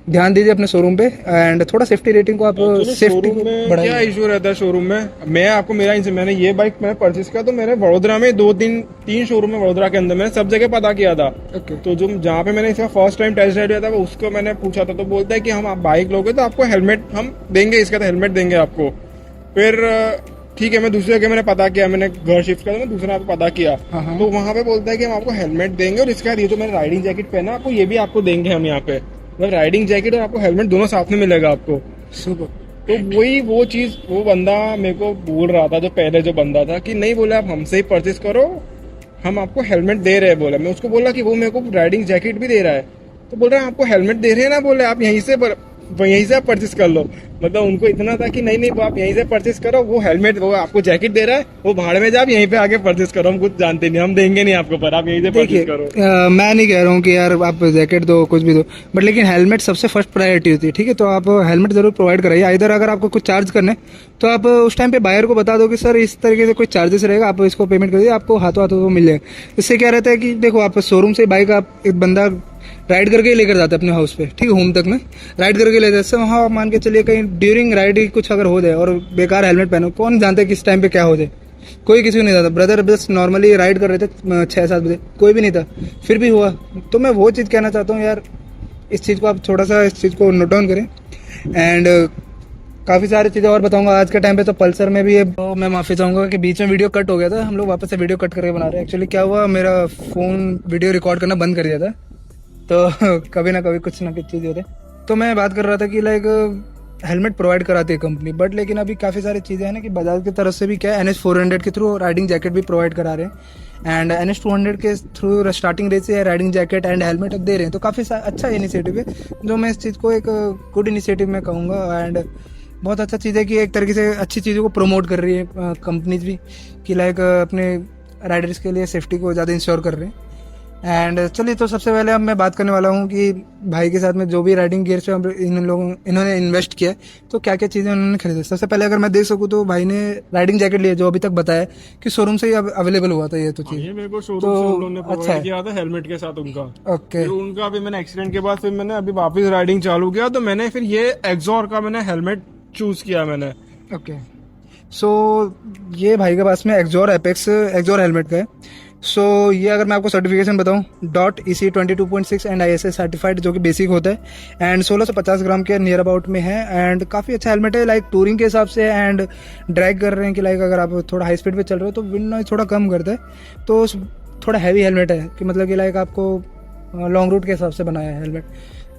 ध्यान दीजिए अपने शोरूम पे एंड थोड़ा सेफ्टी रेटिंग को आप सेफ्टी को शोरूम में क्या बढ़ाइए। इशू रहता है शोरूम में? मैं आपको मैंने ये बाइक मैंने परचेस किया तो मैंने वडोदरा में 2-3 शोरूम में वडोदरा के अंदर मैंने सब जगह पता किया था। ओके तो जो जहाँ पे मैंने इसका फर्स्ट टाइम टेस्ट राइड किया था वो उसको मैंने पूछा था, तो बोलता है कि हम आप बाइक लोगे तो आपको हेलमेट हम देंगे, इसका तो हेलमेट देंगे आपको। फिर ठीक है, मैं दूसरी जगह मैंने पता किया, मैंने घर शिफ्ट किया तो मैं दूसरा पे पता किया, हाँ। तो वहां पे बोलता है कि हम आपको हेलमेट देंगे और इसके बाद ये जो मैंने राइडिंग जैकेट पहना आपको ये भी आपको देंगे हम यहाँ पे, मतलब राइडिंग जैकेट और आपको हेलमेट दोनों साथ में मिलेगा आपको। सुपर। तो वही वो चीज वो बंदा मेरे को बोल रहा था, जो पहले जो बंदा था कि नहीं, बोले आप हमसे ही परचेस करो, हम आपको हेलमेट दे रहे हैं। बोला, मैं उसको बोला कि वो मेरे को राइडिंग जैकेट भी दे रहा है, तो बोल रहा है आपको हेलमेट दे रहे हैं ना, बोले आप यहीं से आप परचेस कर लो। मतलब उनको इतना था कि नहीं वो आप यहीं से परचेस करो, वो हेलमेट वो आपको जैकेट दे रहा है, वो भाड़ में जाओ, यहीं पे आके परचेस करो, हम कुछ जानते नहीं, हम देंगे नहीं आपको, पर आप यहीं से देखिए परचेस करो। मैं नहीं कह रहा हूँ कि यार आप जैकेट दो कुछ भी दो, बट लेकिन हेलमेट सबसे फर्स्ट प्रायोरिटी होती है, ठीक है? तो आप हेलमेट जरूर प्रोवाइड कराइए। इधर अगर आपको कुछ चार्ज करना है तो आप उस टाइम पे बायर को बता दो कि सर इस तरीके से कोई चार्जेस रहेगा, आप इसको पेमेंट कर दीजिए, आपको हाथों हाथों वो मिल जाएगा। इससे क्या रहता है कि देखो आप शोरूम से बाइक आप एक बंदा राइड करके ही लेकर जाता है अपने हाउस पे, ठीक है, होम तक में राइड करके ले जाते हैं। वहाँ मान के चलिए कहीं ड्यूरिंग राइड कुछ अगर हो जाए और बेकार हेलमेट पहनो, कौन जानता है किस टाइम पे क्या हो जाए, कोई किसी को नहीं जाता। ब्रदर बस नॉर्मली राइड कर रहे थे 6-7 बजे, कोई भी नहीं था, फिर भी हुआ। तो मैं वो चीज़ कहना चाहता हूँ यार, इस चीज़ को आप थोड़ा सा इस चीज़ को नोट डाउन करें। एंड काफ़ी सारी चीज़ें और बताऊंगा। आज के टाइम पे तो पल्सर में भी है, तो मैं माफ़ी चाहूँगा कि बीच में वीडियो कट हो गया था, हम लोग वापस से वीडियो कट करके बना रहे हैं। एक्चुअली क्या हुआ, मेरा फ़ोन वीडियो रिकॉर्ड करना बंद कर दिया था, तो कभी ना कभी कुछ ना कुछ चीज़ होते। तो मैं बात कर रहा था कि लाइक हेलमेट प्रोवाइड कराती है कंपनी, बट लेकिन अभी काफ़ी सारी चीज़ें हैं ना कि बजाज की तरफ से भी क्या है, NS400 के थ्रू राइडिंग जैकेट भी प्रोवाइड करा रहे हैं एंड NS200 के थ्रू स्टार्टिंग रेट से राइडिंग जैकेट एंड हेलमेट अब दे रहे हैं। तो काफ़ी अच्छा इनिशिएटिव है, जो मैं इस चीज़ को एक गुड इनिशिएटिव में कहूँगा। एंड बहुत अच्छा चीज़ है कि एक तरीके से अच्छी चीज़ों को प्रमोट कर रही है कंपनीज भी, कि लाइक अपने राइडर्स के लिए सेफ्टी को ज़्यादा इंश्योर कर रहे हैं। एंड चलिए, तो सबसे पहले अब मैं बात करने वाला हूँ कि भाई के साथ में जो भी राइडिंग गियर्स पे इन्होंने इन्वेस्ट किया, तो क्या क्या चीज़ें उन्होंने खरीदी। सबसे पहले अगर मैं देख सकूँ तो भाई ने राइडिंग जैकेट लिया, जो अभी तक बताया कि शोरूम से ही अवेलेबल हुआ था ये तो चीज़। ये मेरे को शोरूम तो से उन्होंने अच्छा प्रोवाइड है। किया था हेलमेट के साथ उनका। ओके फिर उनका भी मैंने एक्सीडेंट के बाद फिर मैंने अभी वापस राइडिंग चालू किया, तो मैंने फिर ये एक्सोर का मैंने हेलमेट चूज किया मैंने। ओके। सो ये भाई के पास में एक्सोर हेलमेट का है। सो ये अगर मैं आपको सर्टिफिकेशन बताऊं, .EC 22.6 एंड ISA सर्टिफाइड, जो कि बेसिक होता है एंड 1650 ग्राम के नियर अबाउट में है। एंड काफ़ी अच्छा हेलमेट है लाइक टूरिंग के हिसाब से। एंड ड्रैग कर रहे हैं कि लाइक अगर आप थोड़ा हाई स्पीड पे चल रहे हो तो विंड नॉइज थोड़ा कम करता है, तो थोड़ा हैवी हेलमेट है कि मतलब कि लाइक आपको लॉन्ग रूट के हिसाब से बनाया है हेलमेट।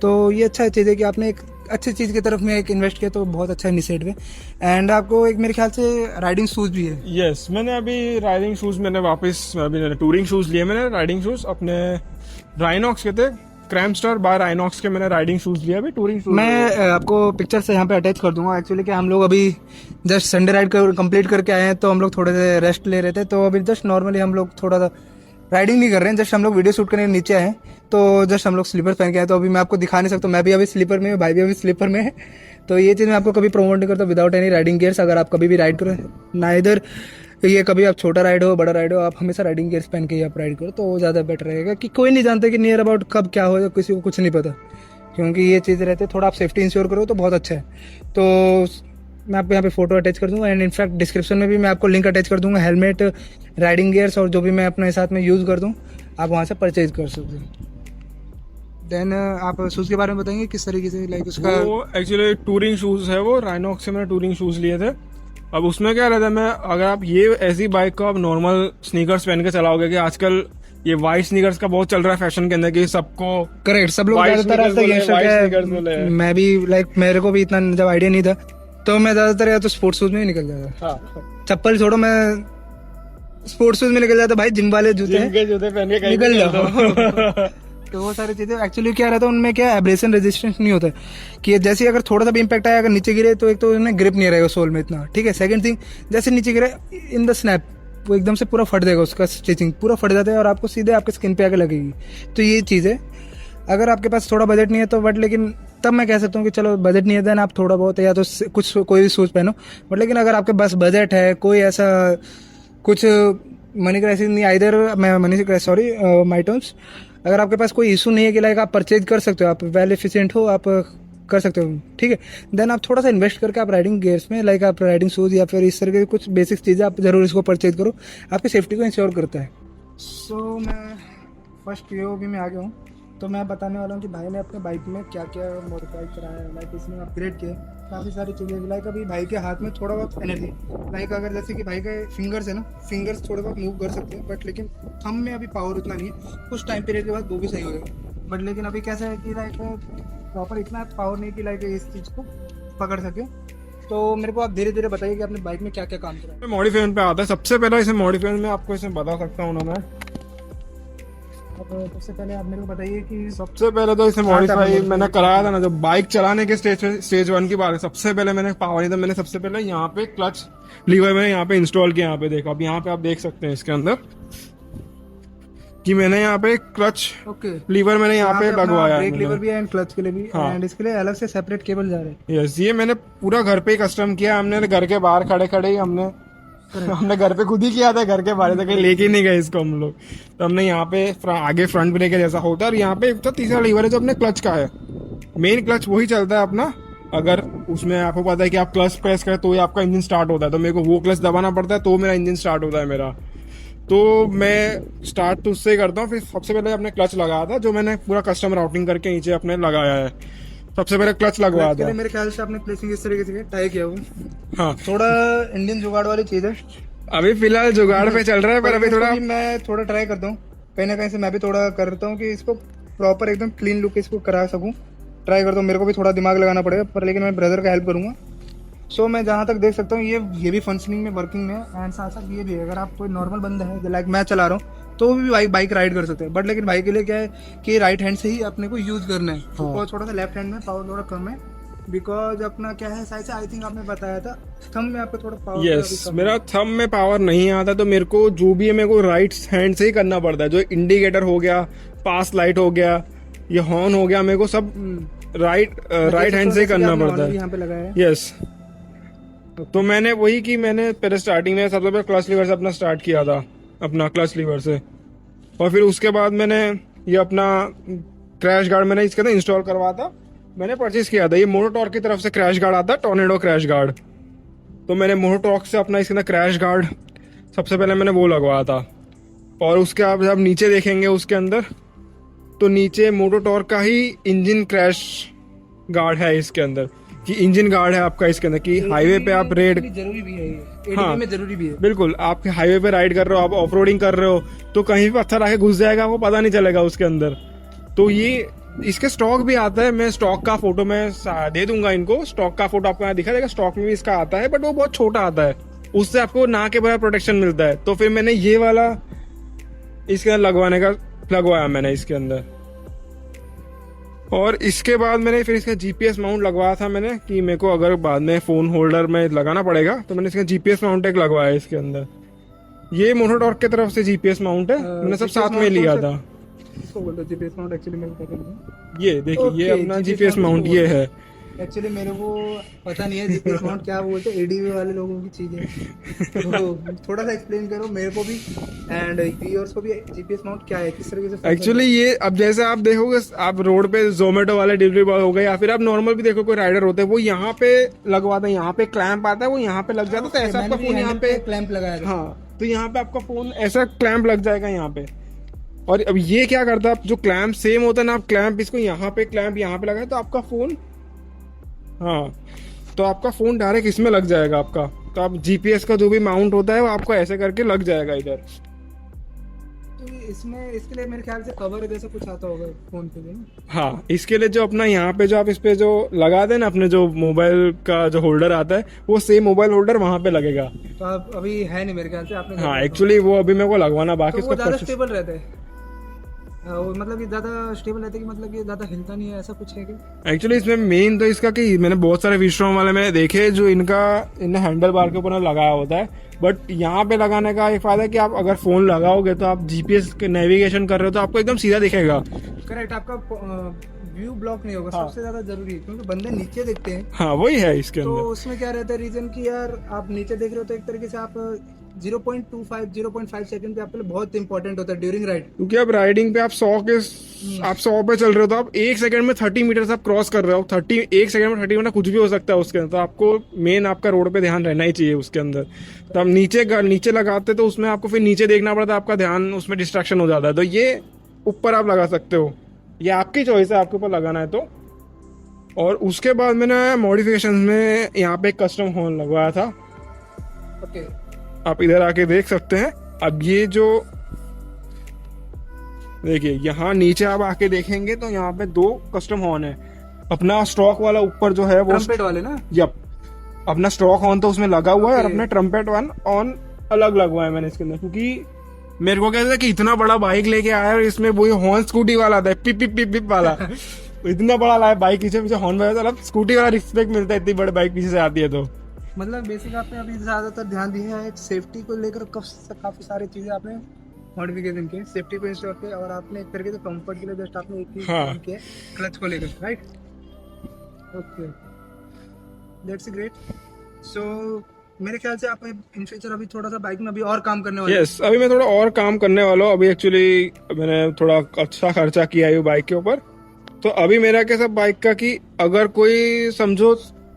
तो ये अच्छा चीज़ है कि आपने एक अच्छी चीज़ की तरफ में एक इन्वेस्ट किया, तो बहुत अच्छा इनिशिएटिव है। एंड आपको एक मेरे ख्याल से राइडिंग शूज़ भी है। यस, मैंने अभी राइडिंग शूज मैंने वापस अभी टूरिंग शूज लिए, मैंने राइडिंग शूज अपने राइनॉक्स के थे, क्रैमस्टर बाय राइनॉक्स के मैंने राइडिंग शूज लिए अभी टूरिंग शूज। मैं आपको पिक्चर से यहाँ पे अटैच कर दूंगा। एक्चुअली क्या हम लोग अभी जस्ट संडे राइड कंप्लीट करके आए हैं, तो हम लोग थोड़े से रेस्ट ले रहे थे, तो अभी जस्ट नॉर्मली हम लोग थोड़ा सा राइडिंग नहीं कर रहे हैं, जस्ट हम लोग वीडियो शूट करने नीचे आए हैं, तो जस्ट हम लोग स्लीपर पहन के आए। तो अभी मैं आपको दिखा नहीं सकता, मैं भी अभी स्लीपर में हूँ, भाई भी अभी स्लीपर में है। तो ये चीज़ मैं आपको कभी प्रमोट नहीं करता विदाउट एनी राइडिंग गियर्स। अगर आप कभी भी राइड करो, ना इधर ये कभी आप छोटा राइड हो बड़ा राइड हो, आप हमेशा राइडिंग गियर्स पहन के ही आप राइड करो, तो वो ज़्यादा बेटर रहेगा। कि कोई नहीं जानता कि नियर अबाउट कब क्या हो, किसी को कुछ नहीं पता, क्योंकि ये चीज़ रहते थोड़ा आप सेफ्टी इंश्योर करो तो बहुत अच्छा है। तो मैं आपको यहाँ पे फोटो अटैच कर दूंगा एंड इनफैक्ट डिस्क्रिप्शन में भी मैं आपको लिंक अटैच कर दूंगा, हेलमेट, राइडिंग गियर्स और जो भी मैं अपने साथ में यूज़ कर दूँ, आप वहाँ से परचेज कर सकते हैं। देन आप शूज़ के बारे में बताएंगे किस तरीके से लाइक उसका। वो एक्चुअली टूरिंग शूज है, वो राइनॉक्स से मैंने टूरिंग शूज लिए थे। अब उसमें क्या रहता है, मैं अगर आप ये ऐसी बाइक को आप नॉर्मल स्नीकर्स पहन के चलाओगे, कि आजकल ये वाइट स्नीकर्स का बहुत चल रहा है फैशन के अंदर, कि सबको करेक्ट, सब लोग White ज़्यादातर sneakers ऐसा बोले, ये white sneakers शर्ट बोले। है। मैं भी लाइक मेरे को भी इतना जब आइडिया नहीं था, तो मैं ज़्यादातर या तो स्पोर्ट्स शूज़ में ही निकल जाता। हाँ, चप्पल छोड़ो, मैं स्पोर्ट्स शूज़ में निकल जाता। भाई जिम वाले जूते जिम के जूते पहन के कहीं निकल भी जाओ। तो वो सारी चीज़ें एक्चुअली क्या रहता है उनमें, क्या एब्रेशन रेजिस्टेंस नहीं होता है, कि जैसे अगर थोड़ा सा भी इम्पैक्ट आया, अगर नीचे गिरे तो एक तो उन्हें ग्रिप नहीं रहेगा सोल में इतना, ठीक है। सेकंड थिंग, जैसे नीचे गिरे इन द स्नैप वो एकदम से पूरा फट जाएगा, उसका स्टिचिंग पूरा फट जाता है और आपको सीधे आपके स्किन पे आके लगेगी। तो ये चीज़ है, अगर आपके पास थोड़ा बजट नहीं है तो बट, लेकिन तब मैं कह सकता हूँ कि चलो बजट नहीं है देन आप थोड़ा बहुत या तो कुछ कोई भी शूज़ पहनो। बट लेकिन अगर आपके पास बजट है, कोई ऐसा कुछ मनी क्राइसिस नहीं, आइदर मैं money crisis, sorry my terms, अगर आपके पास कोई इशू नहीं है कि लाइक आप परचेज कर सकते हो, आप वेल एफिशिएंट हो, आप कर सकते हो, ठीक है, देन आप थोड़ा सा इन्वेस्ट करके आप राइडिंग गियर्स में लाइक आप राइडिंग शूज या फिर इस तरह के कुछ बेसिक चीज़ें आप जरूर इसको परचेज करो, आपकी सेफ्टी को इंश्योर करता है। सो मैं फर्स्ट POV में आ गया हूँ, तो मैं बताने वाला हूँ कि भाई ने अपने बाइक में क्या क्या मॉडिफाई कराया है, लाइक इसमें अपग्रेड किया काफ़ी सारी चीज़ें। लाइक अभी भाई के हाथ में थोड़ा बहुत एनर्जी, लाइक अगर जैसे कि भाई के फिंगर्स है ना, फिंगर्स थोड़े बहुत मूव कर सकते हैं, बट लेकिन थंब में अभी पावर उतना नहीं है, कुछ टाइम पीरियड के बाद वो भी सही हो जाएगा। बट लेकिन अभी कैसा है कि लाइक प्रॉपर इतना पावर नहीं कि लाइक इस चीज़ को पकड़ सके। तो मेरे को आप धीरे धीरे बताइए कि अपने बाइक में क्या क्या काम करा है। मॉडिफिकेशन पे आता है। सबसे पहले इसे मॉडिफिकेशन में आपको इसे बता सकता हूँ ना मैं। अब सबसे पहले आप मेरे को बताइए कि सबसे पहले तो इसे मॉडिफाई मैंने कराया था ना, जब बाइक चलाने के स्टेज 1 की बात है। सबसे पहले मैंने पावर नहीं था, मैंने सबसे पहले यहाँ पे क्लच लीवर मैंने यहाँ पे इंस्टॉल किया। यहाँ पे देखो, अब यहाँ पे आप देख सकते हैं इसके अंदर कि मैंने यहाँ पे क्लच ओके लीवर मैंने यहाँ पे लगवाया है ब्रेक लीवर मैंने। भी है एंड क्लच के लिए भी, हाँ। एंड इसके लिए अलग से सेपरेट केबल जा रहे हैं। यस, ये मैंने पूरा घर पे ही कस्टम किया। हमने घर के बाहर खड़े खड़े ही हमने घर पे खुद ही किया था, घर के बाहर से कहीं लेके नहीं गए इसको हम लोग। तो हमने यहाँ पे आगे फ्रंट ब्रेक जैसा होता है, और यहाँ पे एक तो तीसरा लीवर है जो अपने क्लच का है। मेन क्लच वही चलता है अपना। अगर उसमें आपको पता है कि आप क्लच प्रेस करें तो ही आपका इंजन स्टार्ट होता है, तो मेरे को वो क्लच दबाना पड़ता है तो मेरा इंजन स्टार्ट होता है मेरा। तो मैं स्टार्ट तो उससे ही करता हूँ। फिर सबसे पहले अपने क्लच लगाया था, जो मैंने पूरा कस्टम राउटिंग करके नीचे अपने लगाया है। सबसे पहले क्लच लगवाया था। मेरे ख्याल से आपने प्लेसिंग इस तरीके से टाई किया हुआ, हाँ, थोड़ा इंडियन जुगाड़ वाली चीज है। अभी फिलहाल जुगाड़ पे चल रहा है, पर अभी थोड़ा मैं थोड़ा ट्राई करता हूँ, कहीं ना कहीं से मैं भी थोड़ा करता हूँ कि इसको प्रॉपर एकदम क्लीन लुक इसको करा सकूँ। ट्राई करता हूँ, मेरे को भी थोड़ा दिमाग लगाना पड़ेगा, पर लेकिन मैं ब्रदर का हेल्प करूँगा। सो मैं जहाँ तक देख सकता हूँ ये भी फंक्शनिंग में वर्किंग में, एंड साथ साथ ये भी है, अगर आप कोई नॉर्मल बंदा है लाइक मैं चला रहा हूँ तो भी बाइक राइड कर सकते हैं। बट लेकिन बाइक के लिए क्या है कि राइट हैंड से ही अपने को यूज करना है, और थोड़ा सा लेफ्ट हैंड में पावर थोड़ा कम है, बिकॉज अपना क्या है शायद से आई थिंक आपने बताया था थंब में आपको थोड़ा पावर। यस, मेरा थंब में पावर नहीं आता, तो मेरे को जो भी है मेरे को राइट हैंड से ही करना पड़ता है। जो इंडिकेटर हो गया, पास लाइट हो गया, ये हॉर्न हो गया, मेरे को सब राइट हैंड से ही करना पड़ता है। यहाँ पे लगाया है। यस, तो मैंने वही कि मैंने पहले स्टार्टिंग में सबसे पहले क्लच लीवर से अपना स्टार्ट किया था, अपना क्लच लीवर से। और फिर उसके बाद मैंने ये अपना क्रैश गार्ड मैंने इसके अंदर इंस्टॉल करवा था, मैंने परचेज किया था। ये मोटोटॉर्क की तरफ से क्रैश गार्ड आता है, टॉर्नेडो क्रैश गार्ड। तो मैंने मोटोटॉर्क से अपना इसके अंदर क्रैश गार्ड सबसे पहले मैंने वो लगवाया था। और उसके आप जब नीचे देखेंगे उसके अंदर, तो नीचे मोटोटॉर्क का ही इंजन क्रैश गार्ड है इसके अंदर, कि इंजन गार्ड है आपका इसके अंदर, कि हाईवे पे आप रेड जरूरी भी है ये, हाँ, में जरूरी भी है। बिल्कुल, आप हाईवे पे राइड कर रहे हो, आप ऑफ रोडिंग कर रहे हो, तो कहीं भी पत्थर आके घुस जाएगा, वो पता नहीं चलेगा उसके अंदर। तो ये इसके स्टॉक भी आता है, मैं स्टॉक का फोटो मैं दे दूंगा इनको। स्टॉक का फोटो आपको यहाँ दिखा देगा, स्टॉक में भी इसका आता है, बट वो बहुत छोटा आता है, उससे आपको ना के बराबर प्रोटेक्शन मिलता है। तो फिर मैंने ये वाला इसके अंदर लगवाया मैंने इसके अंदर। और इसके बाद मैंने फिर इसका जीपीएस माउंट लगवाया था मैंने, कि मेरे को अगर बाद में फोन होल्डर में लगाना पड़ेगा, तो मैंने इसका जीपीएस माउंट एक लगवाया इसके अंदर। ये मोटोटॉर्क की तरफ से जीपीएस माउंट है, मैंने सब साथ में लिया था। इसको बोलते हैं जीपीएस माउंट, एक्चुअली मेरे को पता नहीं। ये देखिए, ये Okay, अपना GPS जीपीएस माउंट ये है। एक्चुअली मेरे को पता नहीं है जीपीएस माउंट क्या बोलते हैं, एडीवी वाले लोगों की चीज है। तो थोड़ा सा एक्सप्लेन करो मेरे को भी, एंड व्यूअर्स को भी, जीपीएस माउंट क्या है, किस तरीके से। एक्चुअली ये अब जैसे आप देखोगे, आप रोड पे जोमेटो वाले डिलीवरी बॉय हो गए, या फिर आप नॉर्मल भी देखो कोई राइडर होते हैं, वो यहाँ पे लगवाते हैं, यहाँ पे क्लैंप आता है, वो यहाँ पे लग जाता है, तो ऐसा आपका फोन यहाँ पे क्लैंप लगाया था। हाँ, तो यहाँ पे आपका फोन ऐसा क्लैंप लग जाएगा यहाँ पे। और अब ये क्या करता है, जो क्लैंप सेम होता है ना, आप क्लैंप इसको यहाँ पे क्लैंप यहाँ पे लगाए, तो आपका फोन, हाँ, तो आपका फोन डायरेक्ट इसमें लग जाएगा आपका। तो आप जीपीएस का जो भी माउंट होता है वो आपको ऐसे करके लग जाएगा इधर। तो इसमें इसके लिए मेरे ख्याल से कवर जैसा कुछ आता होगा फोन पे भी ना। हाँ, इसके लिए जो अपना यहाँ पे जो आप इस पे जो लगा दें ना, अपने जो मोबाइल का जो होल्डर आता है, वो सेम मोबाइल होल्डर वहां पे लगेगा। तो आप अभी है नहीं मेरे ख्याल से, आपने हाँ, एक्चुअली वो अभी मेरे को लगवाना बाकी, तो वो इसका ज्यादा स्टेबल रहता है, मतलब कि ज्यादा स्टेबल रहता है, कि मतलब कि ज्यादा हिलता नहीं है, ऐसा कुछ है कि। एक्चुअली इसमें मेन तो इसका कि मैंने बहुत सारे विश्रम वाले मैंने देखे जो इन्हें हैंडल बार के ऊपर लगाया होता है, बट यहाँ पे लगाने का एक फायदा है कि आप अगर फोन लगाओगे तो आप जीपीएस के नेविगेशन कर रहे हो तो आपको एकदम सीधा दिखेगा। करेक्ट, आपका व्यू ब्लॉक नहीं होगा। हाँ। सबसे ज्यादा जरूरी है, क्योंकि बंदे नीचे देखते हैं। हाँ, वही है इसके तो अंदर। उसमें क्या रहता है रीजन, कि यार आप नीचे देख रहे हो तो एक तरीके से आप 0.25 0.5 सेकंड पे आपके लिए बहुत इंपॉर्टेंट होता है ड्यूरिंग राइड। क्योंकि आप राइडिंग पे आप 100 पे चल रहे हो, तो आप 1 सेकंड में 30 मीटर आप क्रॉस कर रहे हो। 1 सेकंड में 30 मीटर कुछ भी हो सकता है उसके अंदर, तो आपको मेन आपका रोड पे ध्यान रहना ही चाहिए उसके अंदर। तो आप नीचे लगाते तो उसमें आपको फिर नीचे देखना पड़ता है, आपका ध्यान उसमें डिस्ट्रैक्शन हो जाता है। तो ये ऊपर आप लगा सकते हो, ये आपकी चॉइस है, आपके ऊपर लगाना है तो। और उसके बाद मैंने मॉडिफिकेशन में यहाँ पे कस्टम हॉर्न लगवाया था, ओके। आप इधर आके देख सकते हैं। अब ये जो देखिए यहाँ नीचे आप आके देखेंगे तो यहाँ पे 2 कस्टम हॉर्न है। अपना स्टॉक वाला ऊपर जो है वो ट्रम्पेट वाले ना? यप, अपना स्टॉक हॉर्न तो उसमें लगा हुआ है, और Okay. अपना ट्रम्पेट वन ऑन अलग लगवाया है मैंने इसके अंदर। क्योंकि मेरे को कहते थे कि इतना बड़ा बाइक लेके आया है और इसमें वही हॉर्न स्कूटी वाला था, पिप पिप पिप पिप वाला इतना बड़ा लाया बाइक, पीछे पीछे हॉर्न बजा, मतलब स्कूटी वाला रिस्पेक्ट मिलता है इतनी बड़ी बाइक पीछे से आती है तो। मतलब बेसिक आपने अभी ज्यादातर ध्यान दिया है सेफ्टी को लेकर, काफी सारी चीजें आपने मॉडिफिकेशन की, सेफ्टी को इंश्योर किया, और आपने एक तरीके से कंफर्ट के लिए जस्ट आपने एक ही हाँ। काम किया क्लच को लेकर, right? Okay, that's great. So मेरे ख्याल से आप इन फ्यूचर अभी थोड़ा सा बाइक में अभी और काम करने वाले यस, अभी मैं थोड़ा और काम करने वाला हूँ। अभी एक्चुअली मैंने थोड़ा अच्छा खर्चा किया है बाइक के ऊपर। तो अभी मेरा कैसा बाइक का कि अगर कोई समझो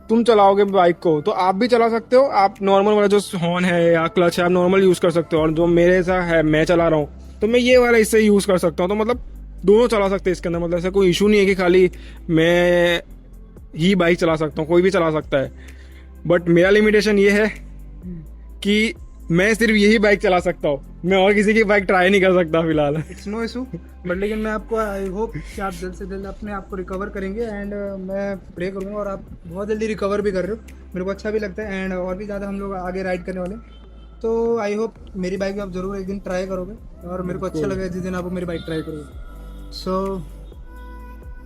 तुम चलाओगे बाइक को तो आप भी चला सकते हो। आप नॉर्मल वाला जो हॉर्न है या क्लच है आप नॉर्मल यूज कर सकते हो, और जो मेरे सा है मैं चला रहा हूँ तो मैं ये वाला इससे यूज कर सकता हूँ। तो मतलब दोनों चला सकते हैं इसके अंदर, मतलब ऐसा कोई इशू नहीं है कि खाली मैं ही बाइक चला सकता हूँ, कोई भी चला सकता है। बट मेरा लिमिटेशन ये है कि मैं सिर्फ यही बाइक चला सकता हूँ, मैं और किसी की बाइक ट्राई नहीं कर सकता फिलहाल। इट्स नो इशू, बट लेकिन मैं आपको आई होप कि आप जल्द से जल्द अपने आप को रिकवर करेंगे, एंड मैं प्रे करूँगा, और आप बहुत जल्दी रिकवर भी कर रहे हो, मेरे को अच्छा भी लगता है। एंड और भी ज़्यादा हम लोग आगे राइड करने वाले हैं, तो आई होप मेरी बाइक भी आप जरूर एक दिन ट्राई करोगे, और मेरे को अच्छा लगेगा जिस दिन आप मेरी बाइक ट्राई करोगे। So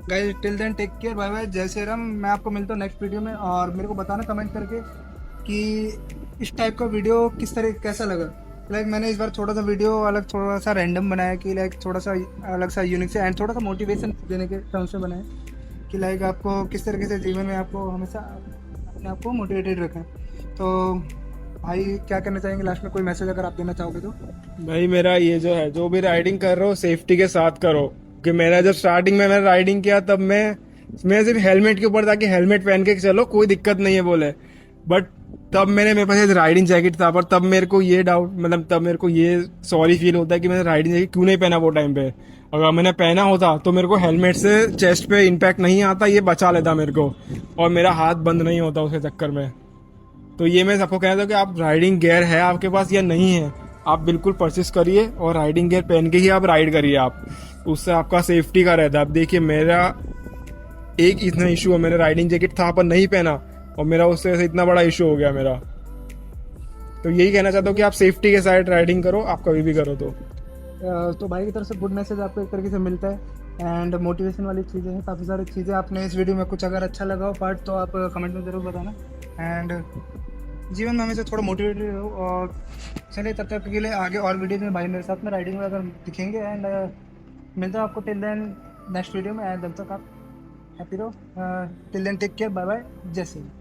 guys, till then take care, bye bye, जय श्री राम। मैं आपको मिलता हूँ नेक्स्ट वीडियो में, और मेरे को बताना कमेंट करके कि इस टाइप का वीडियो किस तरह कैसा लगा। लाइक मैंने इस बार थोड़ा सा वीडियो अलग, थोड़ा सा रैंडम बनाया कि लाइक थोड़ा सा अलग सा यूनिक से, एंड थोड़ा सा मोटिवेशन देने के टर्म से बनाया कि लाइक आपको किस तरीके से जीवन में आपको हमेशा अपने आप को मोटिवेटेड रखें। तो भाई क्या करना चाहेंगे लास्ट में, कोई मैसेज अगर आप देना चाहोगे तो? भाई मेरा ये जो है, जो भी राइडिंग कर रहे हो सेफ्टी के साथ करो। कि मैंने जब स्टार्टिंग में मैंने राइडिंग किया तब मैं सिर्फ हेलमेट के ऊपर था कि हेलमेट पहन के चलो कोई दिक्कत नहीं है बोले। बट तब मेरे पास एक राइडिंग जैकेट था, पर तब मेरे को ये डाउट, मतलब तब मेरे को ये सॉरी फील होता है कि मैंने राइडिंग जैकेट क्यों नहीं पहना वो टाइम पे। अगर मैंने पहना होता तो मेरे को हेलमेट से चेस्ट पे इम्पैक्ट नहीं आता, ये बचा लेता मेरे को, और मेरा हाथ बंद नहीं होता उसके चक्कर में। तो ये मैं सबको कहता हूँ कि आप राइडिंग गियर है आपके पास या नहीं है, आप बिल्कुल परचेस करिए और राइडिंग गियर पहन के ही आप राइड करिए। आप उससे आपका सेफ्टी का रहता है। अब देखिए मेरा एक इतना इशू है, मैंने राइडिंग जैकेट था पर नहीं पहना, और मेरा उससे इतना बड़ा इशू हो गया मेरा। तो यही कहना चाहता हूँ कि आप सेफ्टी के साथ राइडिंग करो, आप कभी भी करो तो भाई की तरफ से गुड मैसेज आपको एक तरीके से मिलता है, एंड मोटिवेशन वाली चीज़ें हैं, काफ़ी सारी चीज़ें आपने इस वीडियो में कुछ अगर अच्छा लगा हो पार्ट तो आप कमेंट में ज़रूर बताना। एंड जीवन में हमेशा थोड़ा मोटिवेटेड रहो, और चलिए तब तक के लिए आगे और वीडियो में भाई मेरे साथ में राइडिंग में अगर दिखेंगे। एंड मिलता हूँ आपको टिल देन नेक्स्ट वीडियो में, एंड तब तक आप हैप्पी रहो। Till then take care, bye bye, जय श्री राम।